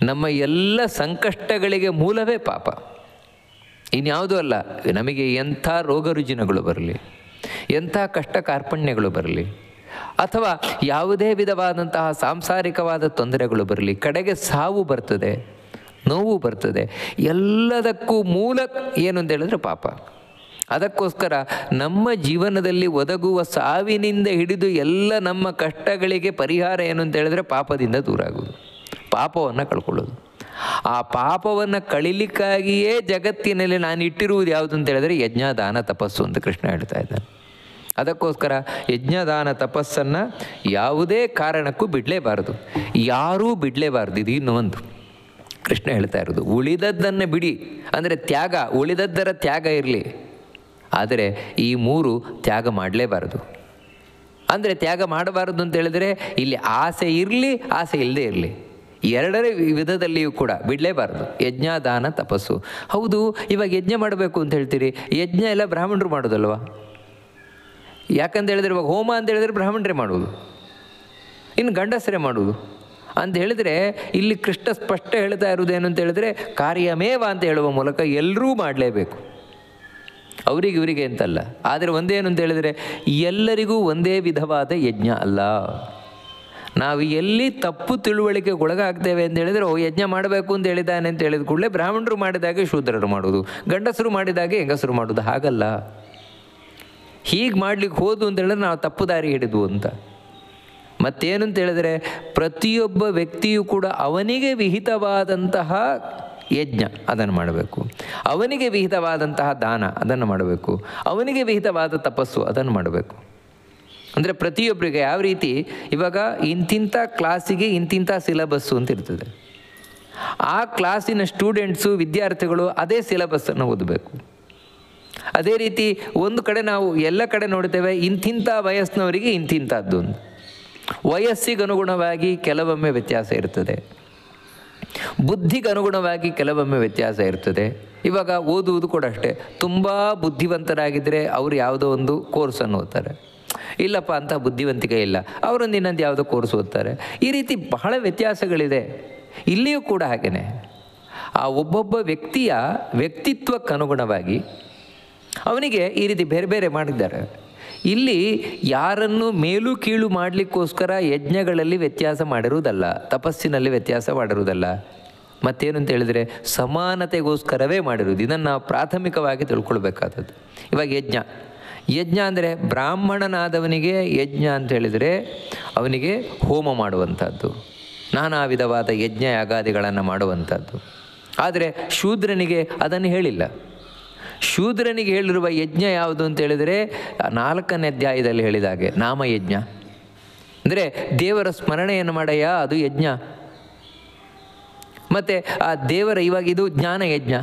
ನಮ್ಮ ಎಲ್ಲ ಸಂಕಷ್ಟಗಳಿಗೆ ಮೂಲವೇ ಪಾಪ, ಇನ್ಯಾವುದೂ ಅಲ್ಲ. ನಮಗೆ ಎಂಥ ರೋಗ ರುಜಿನಗಳು ಬರಲಿ, ಎಂಥ ಕಷ್ಟ ಕಾರ್ಪಣ್ಯಗಳು ಬರಲಿ, ಅಥವಾ ಯಾವುದೇ ವಿಧವಾದಂತಹ ಸಾಂಸಾರಿಕವಾದ ತೊಂದರೆಗಳು ಬರಲಿ, ಕಡೆಗೆ ಸಾವು ಬರ್ತದೆ, ನೋವು ಬರ್ತದೆ. ಎಲ್ಲದಕ್ಕೂ ಮೂಲ ಏನು ಅಂತ ಹೇಳಿದ್ರೆ ಪಾಪ. ಅದಕ್ಕೋಸ್ಕರ ನಮ್ಮ ಜೀವನದಲ್ಲಿ ಒದಗುವ ಸಾವಿನಿಂದ ಹಿಡಿದು ಎಲ್ಲ ನಮ್ಮ ಕಷ್ಟಗಳಿಗೆ ಪರಿಹಾರ ಏನು ಅಂತ ಹೇಳಿದ್ರೆ ಪಾಪದಿಂದ ದೂರ ಆಗೋದು, ಪಾಪವನ್ನು ಕಳ್ಕೊಳ್ಳೋದು. ಆ ಪಾಪವನ್ನು ಕಳಿಲಿಕ್ಕಾಗಿಯೇ ಜಗತ್ತಿನಲ್ಲಿ ನಾನು ಇಟ್ಟಿರುವುದು ಯಾವುದು ಅಂತ ಹೇಳಿದ್ರೆ ಯಜ್ಞ, ದಾನ, ತಪಸ್ಸು ಅಂತ ಕೃಷ್ಣ ಹೇಳ್ತಾ ಇದ್ದಾನೆ. ಅದಕ್ಕೋಸ್ಕರ ಯಜ್ಞದಾನ ತಪಸ್ಸನ್ನು ಯಾವುದೇ ಕಾರಣಕ್ಕೂ ಬಿಡಲೇಬಾರದು, ಯಾರೂ ಬಿಡಲೇಬಾರ್ದು. ಇದು ಇನ್ನೂ ಒಂದು ಕೃಷ್ಣ ಹೇಳ್ತಾ ಇರೋದು. ಉಳಿದದ್ದನ್ನು ಬಿಡಿ ಅಂದರೆ ತ್ಯಾಗ, ಉಳಿದದ್ದರ ತ್ಯಾಗ ಇರಲಿ, ಆದರೆ ಈ 3 ತ್ಯಾಗ ಮಾಡಲೇಬಾರದು. ಅಂದರೆ ತ್ಯಾಗ ಮಾಡಬಾರದು ಅಂತ ಹೇಳಿದರೆ ಇಲ್ಲಿ ಆಸೆ ಇರಲಿ, ಆಸೆ ಇಲ್ಲದೆ ಇರಲಿ, ಎರಡರ ವಿಧದಲ್ಲಿಯೂ ಕೂಡ ಬಿಡಲೇಬಾರದು. ಯಜ್ಞ, ದಾನ, ತಪಸ್ಸು. ಹೌದು, ಇವಾಗ ಯಜ್ಞ ಮಾಡಬೇಕು ಅಂತ ಹೇಳ್ತೀರಿ, ಯಜ್ಞ ಎಲ್ಲ ಬ್ರಾಹ್ಮಣರು ಮಾಡೋದಲ್ವ? ಯಾಕಂತ ಹೇಳಿದ್ರೆ ಇವಾಗ ಹೋಮ ಅಂತ ಹೇಳಿದ್ರೆ ಬ್ರಾಹ್ಮಣರೇ ಮಾಡುವುದು, ಇನ್ನು ಗಂಡಸರೇ ಮಾಡುವುದು ಅಂತ ಹೇಳಿದರೆ ಇಲ್ಲಿ ಕೃಷ್ಣ ಸ್ಪಷ್ಟ ಹೇಳ್ತಾ ಇರುವುದೇನು ಅಂತ ಹೇಳಿದ್ರೆ ಕಾರ್ಯಮೇವ ಅಂತ ಹೇಳುವ ಮೂಲಕ ಎಲ್ಲರೂ ಮಾಡಲೇಬೇಕು, ಅವರಿಗೆ ಇವರಿಗೆ ಅಂತಲ್ಲ. ಆದರೆ ಒಂದೇನು ಅಂತ ಹೇಳಿದರೆ ಎಲ್ಲರಿಗೂ ಒಂದೇ ವಿಧವಾದ ಯಜ್ಞ ಅಲ್ಲ. ನಾವು ಎಲ್ಲಿ ತಪ್ಪು ತಿಳುವಳಿಕೆ ಒಳಗಾಗ್ತೇವೆ ಅಂತ ಹೇಳಿದರೆ ಯಜ್ಞ ಮಾಡಬೇಕು ಅಂತ ಹೇಳಿದ್ದಾನೆ ಅಂತ ಹೇಳಿದ ಕೂಡಲೇ ಬ್ರಾಹ್ಮಣರು ಮಾಡಿದಾಗೆ ಶೂದ್ರರು ಮಾಡೋದು, ಗಂಡಸರು ಮಾಡಿದಾಗೆ ಹೆಂಗಸರು ಮಾಡೋದು. ಹಾಗಲ್ಲ. ಹೀಗೆ ಮಾಡಲಿಕ್ಕೆ ಹೋದು ಅಂತ ಹೇಳಿದ್ರೆ ನಾವು ತಪ್ಪು ದಾರಿ ಹಿಡಿದ್ವು ಅಂತ. ಮತ್ತೇನು ಅಂತ ಹೇಳಿದರೆ ಪ್ರತಿಯೊಬ್ಬ ವ್ಯಕ್ತಿಯೂ ಕೂಡ ಅವನಿಗೆ ವಿಹಿತವಾದಂತಹ ಯಜ್ಞ ಅದನ್ನು ಮಾಡಬೇಕು, ಅವನಿಗೆ ವಿಹಿತವಾದಂತಹ ದಾನ ಅದನ್ನು ಮಾಡಬೇಕು, ಅವನಿಗೆ ವಿಹಿತವಾದ ತಪಸ್ಸು ಅದನ್ನು ಮಾಡಬೇಕು. ಅಂದರೆ ಪ್ರತಿಯೊಬ್ಬರಿಗೆ ಯಾವ ರೀತಿ ಇವಾಗ ಇಂತಿಂಥ ಕ್ಲಾಸಿಗೆ ಇಂತಿಂಥ ಸಿಲೆಬಸ್ಸು ಅಂತ ಇರ್ತದೆ, ಆ ಕ್ಲಾಸಿನ ಸ್ಟೂಡೆಂಟ್ಸು ವಿದ್ಯಾರ್ಥಿಗಳು ಅದೇ ಸಿಲೆಬಸ್ಸನ್ನು ಓದಬೇಕು. ಅದೇ ರೀತಿ ಒಂದು ಕಡೆ ನಾವು ಎಲ್ಲ ಕಡೆ ನೋಡ್ತೇವೆ ಇಂತಿಂಥ ವಯಸ್ಸಿನವರಿಗೆ ಇಂತಿಂಥದ್ದು. ವಯಸ್ಸಿಗನುಗುಣವಾಗಿ ಕೆಲವೊಮ್ಮೆ ವ್ಯತ್ಯಾಸ ಇರ್ತದೆ, ಬುದ್ಧಿಗನುಗುಣವಾಗಿ ಕೆಲವೊಮ್ಮೆ ವ್ಯತ್ಯಾಸ ಇರ್ತದೆ. ಇವಾಗ ಓದುವುದು ಕೂಡ ಅಷ್ಟೇ, ತುಂಬ ಬುದ್ಧಿವಂತರಾಗಿದ್ದರೆ ಅವರು ಯಾವುದೋ ಒಂದು ಕೋರ್ಸನ್ನು ಓದ್ತಾರೆ, ಇಲ್ಲಪ್ಪ ಅಂತ ಬುದ್ಧಿವಂತಿಕೆ ಇಲ್ಲ ಅವರೊಂದು ಇನ್ನೊಂದು ಯಾವುದೋ ಕೋರ್ಸ್ ಓದ್ತಾರೆ. ಈ ರೀತಿ ಬಹಳ ವ್ಯತ್ಯಾಸಗಳಿದೆ. ಇಲ್ಲಿಯೂ ಕೂಡ ಹಾಗೆಯೇ ಆ ಒಬ್ಬೊಬ್ಬ ವ್ಯಕ್ತಿಯ ವ್ಯಕ್ತಿತ್ವಕ್ಕನುಗುಣವಾಗಿ ಅವನಿಗೆ ಈ ರೀತಿ ಬೇರೆ ಬೇರೆ ಮಾಡಿದ್ದಾರೆ. ಇಲ್ಲಿ ಯಾರನ್ನು ಮೇಲು ಕೀಳು ಮಾಡಲಿಕ್ಕೋಸ್ಕರ ಯಜ್ಞಗಳಲ್ಲಿ ವ್ಯತ್ಯಾಸ ಮಾಡಿರುವುದಲ್ಲ, ತಪಸ್ಸಿನಲ್ಲಿ ವ್ಯತ್ಯಾಸ ಮಾಡಿರುವುದಲ್ಲ. ಮತ್ತೇನು ಅಂತ ಹೇಳಿದರೆ ಸಮಾನತೆಗೋಸ್ಕರವೇ ಮಾಡಿರೋದು. ಇದನ್ನು ನಾವು ಪ್ರಾಥಮಿಕವಾಗಿ ತಿಳ್ಕೊಳ್ಬೇಕಾದದ್ದು. ಇವಾಗ ಯಜ್ಞ ಅಂದರೆ ಬ್ರಾಹ್ಮಣನಾದವನಿಗೆ ಯಜ್ಞ ಅಂತ ಹೇಳಿದರೆ ಅವನಿಗೆ ಹೋಮ ಮಾಡುವಂಥದ್ದು, ನಾನಾ ವಿಧವಾದ ಯಜ್ಞ ಯಾಗಾದಿಗಳನ್ನು ಮಾಡುವಂಥದ್ದು. ಆದರೆ ಶೂದ್ರನಿಗೆ ಅದನ್ನು ಹೇಳಿಲ್ಲ. ಶೂದ್ರನಿಗೆ ಹೇಳಿರುವ ಯಜ್ಞ ಯಾವುದು ಅಂತ ಹೇಳಿದರೆ 4ನೇ ಅಧ್ಯಾಯದಲ್ಲಿ ಹೇಳಿದ ಹಾಗೆ ನಾಮಯಜ್ಞ. ಅಂದರೆ ದೇವರ ಸ್ಮರಣೆಯನ್ನು ಮಾಡಯ್ಯ, ಅದು ಯಜ್ಞ. ಮತ್ತು ಆ ದೇವರ ಇವಾಗ ಇದು ಜ್ಞಾನ ಯಜ್ಞ.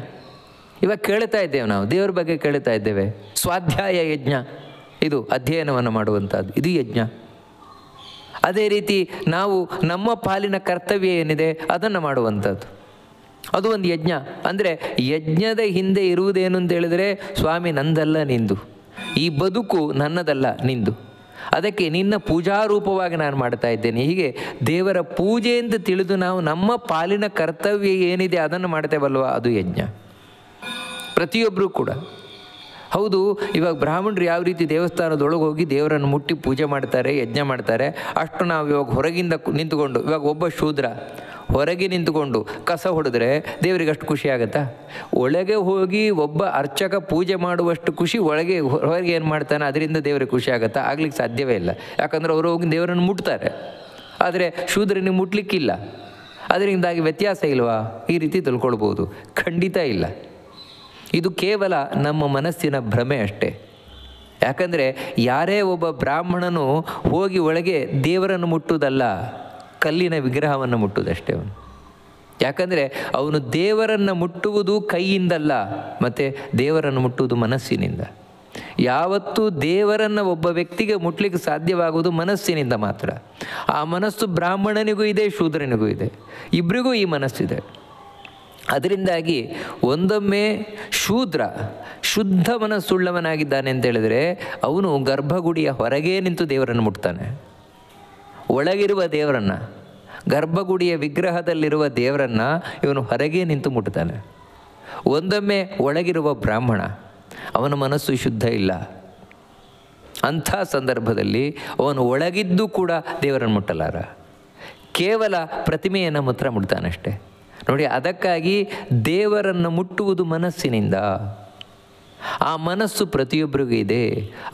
ಇವಾಗ ಕೇಳ್ತಾ ಇದ್ದೇವೆ, ನಾವು ದೇವರ ಬಗ್ಗೆ ಕೇಳ್ತಾ ಇದ್ದೇವೆ. ಸ್ವಾಧ್ಯಾಯ ಯಜ್ಞ, ಇದು ಅಧ್ಯಯನವನ್ನು ಮಾಡುವಂಥದ್ದು, ಇದು ಯಜ್ಞ. ಅದೇ ರೀತಿ ನಾವು ನಮ್ಮ ಪಾಲಿನ ಕರ್ತವ್ಯ ಏನಿದೆ ಅದನ್ನು ಮಾಡುವಂಥದ್ದು, ಅದು ಒಂದು ಯಜ್ಞ. ಅಂದರೆ ಯಜ್ಞದ ಹಿಂದೆ ಇರುವುದೇನು ಅಂತ ಹೇಳಿದರೆ, ಸ್ವಾಮಿ ನಂದಲ್ಲ ನಿಂದು, ಈ ಬದುಕು ನನ್ನದಲ್ಲ ನಿಂದು, ಅದಕ್ಕೆ ನಿನ್ನ ಪೂಜಾರೂಪವಾಗಿ ನಾನು ಮಾಡ್ತಾ ಇದ್ದೇನೆ. ಹೀಗೆ ದೇವರ ಪೂಜೆ ಅಂತ ತಿಳಿದು ನಾವು ನಮ್ಮ ಪಾಲಿನ ಕರ್ತವ್ಯ ಏನಿದೆ ಅದನ್ನು ಮಾಡ್ತೇವಲ್ವ, ಅದು ಯಜ್ಞ. ಪ್ರತಿಯೊಬ್ಬರೂ ಕೂಡ ಹೌದು. ಇವಾಗ ಬ್ರಾಹ್ಮಣರು ಯಾವ ರೀತಿ ದೇವಸ್ಥಾನದೊಳಗೆ ಹೋಗಿ ದೇವರನ್ನು ಮುಟ್ಟಿ ಪೂಜೆ ಮಾಡ್ತಾರೆ, ಯಜ್ಞ ಮಾಡ್ತಾರೆ, ಅಷ್ಟು ನಾವು ಇವಾಗ ಹೊರಗಿಂದ ನಿಂತುಕೊಂಡು, ಇವಾಗ ಒಬ್ಬ ಶೂದ್ರ ಹೊರಗೆ ನಿಂತುಕೊಂಡು ಕಸ ಹೊಡೆದ್ರೆ ದೇವರಿಗೆ ಅಷ್ಟು ಖುಷಿ ಆಗುತ್ತಾ? ಒಳಗೆ ಹೋಗಿ ಒಬ್ಬ ಅರ್ಚಕ ಪೂಜೆ ಮಾಡುವಷ್ಟು ಖುಷಿ ಹೊರಗೆ ಏನು ಮಾಡ್ತಾನೆ ಅದರಿಂದ ದೇವರಿಗೆ ಖುಷಿ ಆಗುತ್ತಾ? ಆಗ್ಲಿಕ್ಕೆ ಸಾಧ್ಯವೇ ಇಲ್ಲ. ಯಾಕಂದರೆ ಅವರು ಹೋಗಿ ದೇವರನ್ನು ಮುಟ್ತಾರೆ, ಆದರೆ ಶೂದ್ರನಿಗೆ ಮುಟ್ಲಿಕ್ಕಿಲ್ಲ. ಅದರಿಂದಾಗಿ ವ್ಯತ್ಯಾಸ ಇಲ್ವಾ? ಈ ರೀತಿ ತಿಳ್ಕೊಳ್ಬೋದು. ಖಂಡಿತ ಇಲ್ಲ. ಇದು ಕೇವಲ ನಮ್ಮ ಮನಸ್ಸಿನ ಭ್ರಮೆ ಅಷ್ಟೇ. ಯಾಕಂದರೆ ಯಾರೇ ಒಬ್ಬ ಬ್ರಾಹ್ಮಣನು ಹೋಗಿ ಒಳಗೆ ದೇವರನ್ನು ಮುಟ್ಟುವುದಲ್ಲ, ಕಲ್ಲಿನ ವಿಗ್ರಹವನ್ನು ಮುಟ್ಟುವುದಷ್ಟೇ ಅವನು. ಯಾಕಂದರೆ ಅವನು ದೇವರನ್ನು ಮುಟ್ಟುವುದು ಕೈಯಿಂದಲ್ಲ, ಮತ್ತು ದೇವರನ್ನು ಮುಟ್ಟುವುದು ಮನಸ್ಸಿನಿಂದ. ಯಾವತ್ತೂ ದೇವರನ್ನು ಒಬ್ಬ ವ್ಯಕ್ತಿಗೆ ಮುಟ್ಲಿಕ್ಕೆ ಸಾಧ್ಯವಾಗುವುದು ಮನಸ್ಸಿನಿಂದ ಮಾತ್ರ. ಆ ಮನಸ್ಸು ಬ್ರಾಹ್ಮಣನಿಗೂ ಇದೆ, ಶೂದ್ರನಿಗೂ ಇದೆ, ಇಬ್ಬರಿಗೂ ಈ ಮನಸ್ಸಿದೆ. ಅದರಿಂದಾಗಿ ಒಂದೊಮ್ಮೆ ಶೂದ್ರ ಶುದ್ಧ ಮನಸ್ಸುಳ್ಳವನಾಗಿದ್ದಾನೆ ಅಂತ ಹೇಳಿದರೆ ಅವನು ಗರ್ಭಗುಡಿಯ ಹೊರಗೇ ನಿಂತು ದೇವರನ್ನು ಮುಟ್ತಾನೆ. ಒಳಗಿರುವ ದೇವರನ್ನು, ಗರ್ಭಗುಡಿಯ ವಿಗ್ರಹದಲ್ಲಿರುವ ದೇವರನ್ನು ಇವನು ಹೊರಗೇ ನಿಂತು ಮುಟ್ತಾನೆ. ಒಂದೊಮ್ಮೆ ಒಳಗಿರುವ ಬ್ರಾಹ್ಮಣ, ಅವನ ಮನಸ್ಸು ಶುದ್ಧ ಇಲ್ಲ. ಅಂಥ ಸಂದರ್ಭದಲ್ಲಿ ಅವನು ಒಳಗಿದ್ದು ಕೂಡ ದೇವರನ್ನು ಮುಟ್ಟಲಾರ, ಕೇವಲ ಪ್ರತಿಮೆಯನ್ನು ಮಾತ್ರ ಮುಟ್ತಾನಷ್ಟೆ. ನೋಡಿ, ಅದಕ್ಕಾಗಿ ದೇವರನ್ನು ಮುಟ್ಟುವುದು ಮನಸ್ಸಿನಿಂದ. ಆ ಮನಸ್ಸು ಪ್ರತಿಯೊಬ್ಬರಿಗೂ ಇದೆ.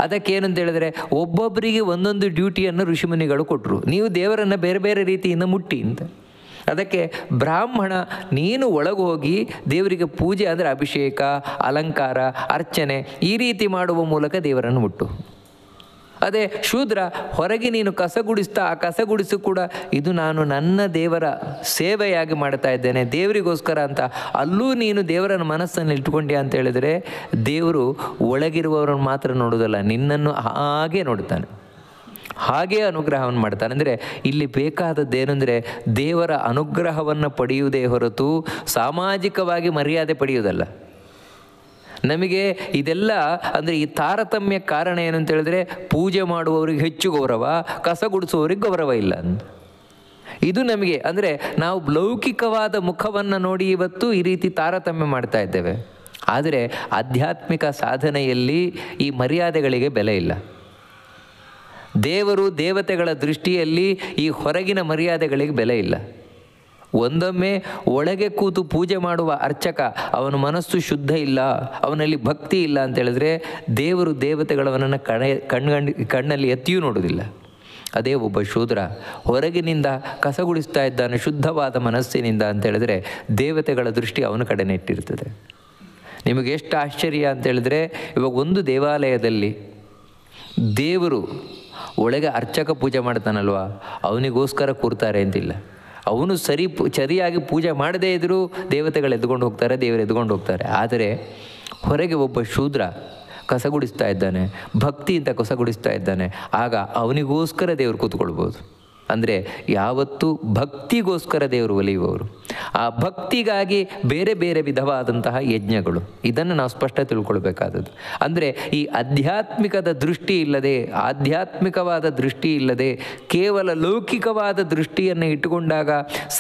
ಅದಕ್ಕೇನಂತ ಹೇಳಿದ್ರೆ, ಒಬ್ಬೊಬ್ಬರಿಗೆ ಒಂದೊಂದು ಡ್ಯೂಟಿಯನ್ನು ಋಷಿಮುನಿಗಳು ಕೊಟ್ಟರು, ನೀವು ದೇವರನ್ನು ಬೇರೆ ಬೇರೆ ರೀತಿಯಿಂದ ಮುಟ್ಟಿ ಅಂತ. ಅದಕ್ಕೆ ಬ್ರಾಹ್ಮಣ ನೀನು ಒಳಗೆ ಹೋಗಿ ದೇವರಿಗೆ ಪೂಜೆ ಅಂದರೆ ಅಭಿಷೇಕ, ಅಲಂಕಾರ, ಅರ್ಚನೆ ಈ ರೀತಿ ಮಾಡುವ ಮೂಲಕ ದೇವರನ್ನು ಮುಟ್ಟು. ಅದೇ ಶೂದ್ರ ಹೊರಗೆ ನೀನು ಕಸಗುಡಿಸ್ತಾ, ಆ ಕಸಗುಡಿಸು ಕೂಡ ಇದು ನಾನು ನನ್ನ ದೇವರ ಸೇವೆಯಾಗಿ ಮಾಡ್ತಾ ಇದ್ದೇನೆ, ದೇವರಿಗೋಸ್ಕರ ಅಂತ ಅಲ್ಲೂ ನೀನು ದೇವರನ್ನು ಮನಸ್ಸನ್ನು ಇಟ್ಕೊಂಡ್ಯಾ ಅಂತ ಹೇಳಿದರೆ ದೇವರು ಒಳಗಿರುವವರನ್ನು ಮಾತ್ರ ನೋಡೋದಲ್ಲ, ನಿನ್ನನ್ನು ಹಾಗೆ ನೋಡ್ತಾನೆ, ಹಾಗೇ ಅನುಗ್ರಹವನ್ನು ಮಾಡ್ತಾನೆ. ಅಂದರೆ ಇಲ್ಲಿ ಬೇಕಾದದ್ದೇನೆಂದರೆ ದೇವರ ಅನುಗ್ರಹವನ್ನು ಪಡೆಯುವುದೇ ಹೊರತು ಸಾಮಾಜಿಕವಾಗಿ ಮರ್ಯಾದೆ ಪಡೆಯುವುದಲ್ಲ. ನಮಗೆ ಇದೆಲ್ಲ ಅಂದರೆ ಈ ತಾರತಮ್ಯ ಕಾರಣ ಏನು ಅಂತ ಹೇಳಿದ್ರೆ, ಪೂಜೆ ಮಾಡುವವರಿಗೆ ಹೆಚ್ಚು ಗೌರವ, ಕಸ ಗುಡಿಸುವವರಿಗೆ ಗೌರವ ಇಲ್ಲ ಅಂತ. ಇದು ನಮಗೆ ಅಂದರೆ ನಾವು ಲೌಕಿಕವಾದ ಮುಖವನ್ನು ನೋಡಿ ಇವತ್ತು ಈ ರೀತಿ ತಾರತಮ್ಯ ಮಾಡ್ತಾ ಇದ್ದೇವೆ. ಆದರೆ ಆಧ್ಯಾತ್ಮಿಕ ಸಾಧನೆಯಲ್ಲಿ ಈ ಮರ್ಯಾದೆಗಳಿಗೆ ಬೆಲೆ ಇಲ್ಲ. ದೇವರು ದೇವತೆಗಳ ದೃಷ್ಟಿಯಲ್ಲಿ ಈ ಹೊರಗಿನ ಮರ್ಯಾದೆಗಳಿಗೆ ಬೆಲೆ ಇಲ್ಲ. ಒಂದೊಮ್ಮೆ ಒಳಗೆ ಕೂತು ಪೂಜೆ ಮಾಡುವ ಅರ್ಚಕ ಅವನ ಮನಸ್ಸು ಶುದ್ಧ ಇಲ್ಲ, ಅವನಲ್ಲಿ ಭಕ್ತಿ ಇಲ್ಲ ಅಂತ ಹೇಳಿದ್ರೆ ದೇವರು ದೇವತೆಗಳವನನ್ನು ಕಣ್ಣಲ್ಲಿ ಎತ್ತಿಯೂ ನೋಡುವುದಿಲ್ಲ. ಅದೇ ಒಬ್ಬ ಶೂದ್ರ ಹೊರಗಿನಿಂದ ಕಸಗುಡಿಸ್ತಾ ಇದ್ದಾನೆ ಶುದ್ಧವಾದ ಮನಸ್ಸಿನಿಂದ ಅಂತ ಹೇಳಿದ್ರೆ ದೇವತೆಗಳ ದೃಷ್ಟಿ ಅವನ ಕಡೆನೇ ಇಟ್ಟಿರ್ತದೆ. ನಿಮಗೆ ಎಷ್ಟು ಆಶ್ಚರ್ಯ ಅಂತ ಹೇಳಿದ್ರೆ, ಇವಾಗ ಒಂದು ದೇವಾಲಯದಲ್ಲಿ ದೇವರು ಒಳಗೆ ಅರ್ಚಕ ಪೂಜೆ ಮಾಡ್ತಾನಲ್ವ, ಅವನಿಗೋಸ್ಕರ ಕೂರ್ತಾರೆ ಅಂತಿಲ್ಲ. ಅವನು ಸರಿಯಾಗಿ ಪೂಜೆ ಮಾಡದೇ ಇದ್ದರೂ ದೇವತೆಗಳು ಎದ್ಕೊಂಡು ಹೋಗ್ತಾರೆ, ದೇವರು ಎದ್ಕೊಂಡು ಹೋಗ್ತಾರೆ. ಆದರೆ ಹೊರಗೆ ಒಬ್ಬ ಶೂದ್ರ ಕಸಗುಡಿಸ್ತಾ ಇದ್ದಾನೆ, ಭಕ್ತಿಯಿಂದ ಕಸಗುಡಿಸ್ತಾ ಇದ್ದಾನೆ, ಆಗ ಅವನಿಗೋಸ್ಕರ ದೇವರು ಕೂತ್ಕೊಳ್ಬೋದು. ಅಂದರೆ ಯಾವತ್ತೂ ಭಕ್ತಿಗೋಸ್ಕರ ದೇವರು ಒಲಿಯುವವರು. ಆ ಭಕ್ತಿಗಾಗಿ ಬೇರೆ ಬೇರೆ ವಿಧವಾದಂತಹ ಯಜ್ಞಗಳು, ಇದನ್ನು ನಾವು ಸ್ಪಷ್ಟ ತಿಳ್ಕೊಳ್ಬೇಕಾದದ್ದು. ಅಂದರೆ ಈ ಆಧ್ಯಾತ್ಮಿಕದ ದೃಷ್ಟಿ ಇಲ್ಲದೆ, ಆಧ್ಯಾತ್ಮಿಕವಾದ ದೃಷ್ಟಿ ಇಲ್ಲದೆ ಕೇವಲ ಲೌಕಿಕವಾದ ದೃಷ್ಟಿಯನ್ನು ಇಟ್ಟುಕೊಂಡಾಗ,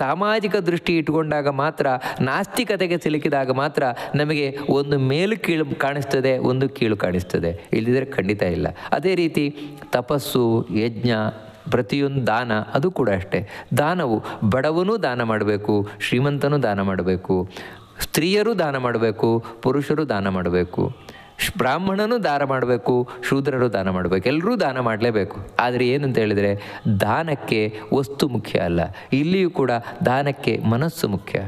ಸಾಮಾಜಿಕ ದೃಷ್ಟಿ ಇಟ್ಟುಕೊಂಡಾಗ ಮಾತ್ರ, ನಾಸ್ತಿಕತೆಗೆ ಸಿಲುಕಿದಾಗ ಮಾತ್ರ ನಮಗೆ ಒಂದು ಮೇಲು ಕೀಳು ಕಾಣಿಸ್ತದೆ, ಒಂದು ಕೀಳು ಕಾಣಿಸ್ತದೆ. ಇಲ್ಲದಿದ್ದರೆ ಖಂಡಿತ ಇಲ್ಲ. ಅದೇ ರೀತಿ ತಪಸ್ಸು, ಯಜ್ಞ ಪ್ರತಿಯೊಂದು ದಾನ ಅದು ಕೂಡ ಅಷ್ಟೇ. ದಾನವು ಬಡವನೂ ದಾನ ಮಾಡಬೇಕು, ಶ್ರೀಮಂತನೂ ದಾನ ಮಾಡಬೇಕು, ಸ್ತ್ರೀಯರು ದಾನ ಮಾಡಬೇಕು, ಪುರುಷರು ದಾನ ಮಾಡಬೇಕು, ಬ್ರಾಹ್ಮಣನೂ ದಾನ ಮಾಡಬೇಕು, ಶೂದ್ರರು ದಾನ ಮಾಡಬೇಕು, ಎಲ್ಲರೂ ದಾನ ಮಾಡಲೇಬೇಕು. ಆದರೆ ಏನಂತ ಹೇಳಿದರೆ ದಾನಕ್ಕೆ ವಸ್ತು ಮುಖ್ಯ ಅಲ್ಲ, ಇಲ್ಲಿಯೂ ಕೂಡ ದಾನಕ್ಕೆ ಮನಸ್ಸು ಮುಖ್ಯ.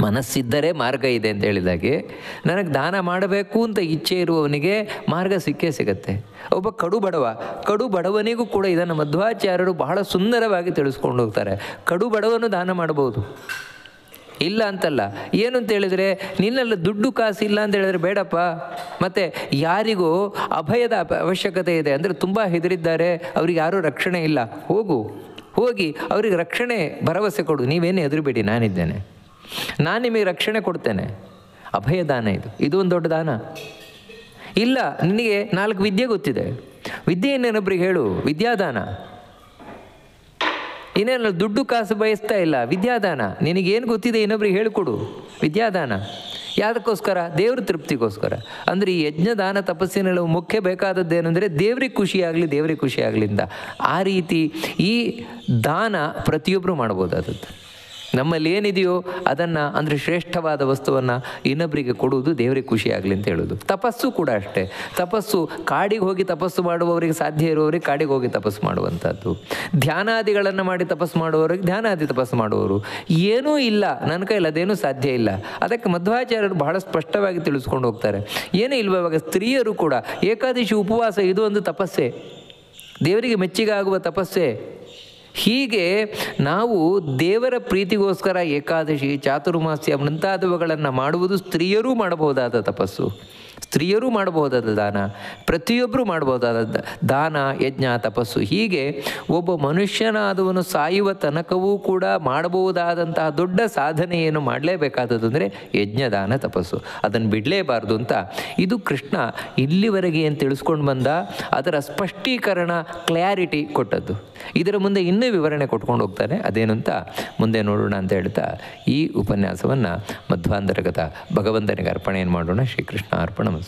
ಮನಸ್ಸಿದ್ದರೆ ಮಾರ್ಗ ಇದೆ ಅಂತ ಹೇಳಿದಾಗೆ ನನಗೆ ದಾನ ಮಾಡಬೇಕು ಅಂತ ಇಚ್ಛೆ ಇರುವವನಿಗೆ ಮಾರ್ಗ ಸಿಕ್ಕೇ ಸಿಗತ್ತೆ. ಒಬ್ಬ ಕಡು ಬಡವನಿಗೂ ಕೂಡ ಇದನ್ನು ಮಧ್ವಾಚಾರ್ಯರು ಬಹಳ ಸುಂದರವಾಗಿ ತಿಳಿಸ್ಕೊಂಡು ಹೋಗ್ತಾರೆ. ಕಡು ಬಡವನು ದಾನ ಮಾಡ್ಬೋದು, ಇಲ್ಲ ಅಂತಲ್ಲ. ಏನು ಅಂತ ಹೇಳಿದರೆ ನಿನ್ನೆಲ್ಲ ದುಡ್ಡು ಕಾಸು ಇಲ್ಲ ಅಂತ ಹೇಳಿದ್ರೆ ಬೇಡಪ್ಪ. ಮತ್ತು ಯಾರಿಗೂ ಅಭಯದ ಅವಶ್ಯಕತೆ ಇದೆ ಅಂದರೆ ತುಂಬ ಹೆದರಿದ್ದಾರೆ, ಅವ್ರಿಗೆ ಯಾರೂ ರಕ್ಷಣೆ ಇಲ್ಲ, ಹೋಗಿ ಅವರಿಗೆ ರಕ್ಷಣೆ ಭರವಸೆ ಕೊಡು, ನೀವೇನು ಹೆದರಬೇಡಿ, ನಾನಿದ್ದೇನೆ, ನಾನು ನಿಮಗೆ ರಕ್ಷಣೆ ಕೊಡ್ತೇನೆ. ಅಭಯದಾನ ಇದು ಒಂದು ದೊಡ್ಡ ದಾನ. ಇಲ್ಲ ನಿನಗೆ 4 ವಿದ್ಯೆ ಗೊತ್ತಿದೆ, ವಿದ್ಯೆ ಇನ್ನೊಬ್ಬರಿಗೆ ಹೇಳು, ವಿದ್ಯಾದಾನ. ಇನ್ನೇನು ದುಡ್ಡು ಕಾಸು ಬಯಸ್ತಾ ಇಲ್ಲ, ವಿದ್ಯಾದಾನ. ನಿನಗೇನು ಗೊತ್ತಿದೆ ಇನ್ನೊಬ್ರಿಗೆ ಹೇಳಿಕೊಡು, ವಿದ್ಯಾದಾನ. ಯಾವುದಕ್ಕೋಸ್ಕರ? ದೇವ್ರ ತೃಪ್ತಿಗೋಸ್ಕರ. ಅಂದರೆ ಈ ಯಜ್ಞದಾನ ತಪಸ್ಸಿನಲ್ಲಿ ಮುಖ್ಯ ಬೇಕಾದದ್ದೇನೆಂದರೆ ದೇವ್ರಿಗೆ ಖುಷಿಯಾಗಲಿ ಅಂತ. ಆ ರೀತಿ ಈ ದಾನ ಪ್ರತಿಯೊಬ್ಬರು ಮಾಡ್ಬೋದಾದದ್ದು. ನಮ್ಮಲ್ಲಿ ಏನಿದೆಯೋ ಅದನ್ನು, ಅಂದರೆ ಶ್ರೇಷ್ಠವಾದ ವಸ್ತುವನ್ನು ಇನ್ನೊಬ್ಬರಿಗೆ ಕೊಡುವುದು ದೇವರಿಗೆ ಖುಷಿಯಾಗಲಿ ಅಂತ ಹೇಳೋದು. ತಪಸ್ಸು ಕೂಡ ಅಷ್ಟೇ. ತಪಸ್ಸು ಕಾಡಿಗೆ ಹೋಗಿ ತಪಸ್ಸು ಮಾಡುವವರಿಗೆ ಸಾಧ್ಯ ಇರುವವರಿಗೆ ಕಾಡಿಗೆ ಹೋಗಿ ತಪಸ್ಸು ಮಾಡುವಂಥದ್ದು. ಧ್ಯಾನಾದಿಗಳನ್ನು ಮಾಡಿ ತಪಸ್ಸು ಮಾಡುವವರಿಗೆ ಧ್ಯಾನಾದಿ ತಪಸ್ಸು ಮಾಡುವವರು. ಏನೂ ಇಲ್ಲ ನನ್ನ ಕೈಲಿ, ಅದೇನೂ ಸಾಧ್ಯ ಇಲ್ಲ. ಅದಕ್ಕೆ ಮಧ್ವಾಚಾರ್ಯರು ಬಹಳ ಸ್ಪಷ್ಟವಾಗಿ ತಿಳಿಸ್ಕೊಂಡು ಹೋಗ್ತಾರೆ. ಏನೇ ಇಲ್ವ, ಇವಾಗ ಸ್ತ್ರೀಯರು ಕೂಡ ಏಕಾದಶಿ ಉಪವಾಸ ಇದು ಒಂದು ತಪಸ್ಸೆ, ದೇವರಿಗೆ ಮೆಚ್ಚುಗೆ ಆಗುವ ತಪಸ್ಸೆ. ಹೀಗೆ ನಾವು ದೇವರ ಪ್ರೀತಿಗೋಸ್ಕರ ಏಕಾದಶಿ, ಚಾತುರ್ಮಾಸ್ಯ ಮುಂತಾದವುಗಳನ್ನು ಮಾಡುವುದು ಸ್ತ್ರೀಯರೂ ಮಾಡಬಹುದಾದ ತಪಸ್ಸು, ಸ್ತ್ರೀಯರೂ ಮಾಡಬಹುದಾದ ದಾನ, ಪ್ರತಿಯೊಬ್ಬರೂ ಮಾಡಬಹುದಾದ ದಾನ, ಯಜ್ಞ, ತಪಸ್ಸು. ಹೀಗೆ ಒಬ್ಬ ಮನುಷ್ಯನಾದವನು ಸಾಯುವ ತನಕವೂ ಕೂಡ ಮಾಡಬಹುದಾದಂತಹ ದೊಡ್ಡ ಸಾಧನೆ ಏನು ಮಾಡಲೇಬೇಕಾದದ್ದು ಅಂದರೆ ಯಜ್ಞದಾನ ತಪಸ್ಸು. ಅದನ್ನು ಬಿಡಲೇಬಾರ್ದು ಅಂತ ಇದು ಕೃಷ್ಣ ಇಲ್ಲಿವರೆಗೆ ಏನು ತಿಳಿಸ್ಕೊಂಡು ಬಂದ ಅದರ ಸ್ಪಷ್ಟೀಕರಣ, ಕ್ಲಾರಿಟಿ ಕೊಟ್ಟದ್ದು. ಇದರ ಮುಂದೆ ಇನ್ನೂ ವಿವರಣೆ ಕೊಟ್ಕೊಂಡು ಹೋಗ್ತಾನೆ. ಅದೇನು ಅಂತ ಮುಂದೆ ನೋಡೋಣ ಅಂತ ಹೇಳ್ತಾ ಈ ಉಪನ್ಯಾಸವನ್ನು ಮಧ್ವಾಂತರ್ಗತ ಭಗವಂತನಿಗೆ ಅರ್ಪಣೆಯನ್ನು ಮಾಡೋಣ. ಶ್ರೀಕೃಷ್ಣ ಅರ್ಪಣಮಸ್ತು.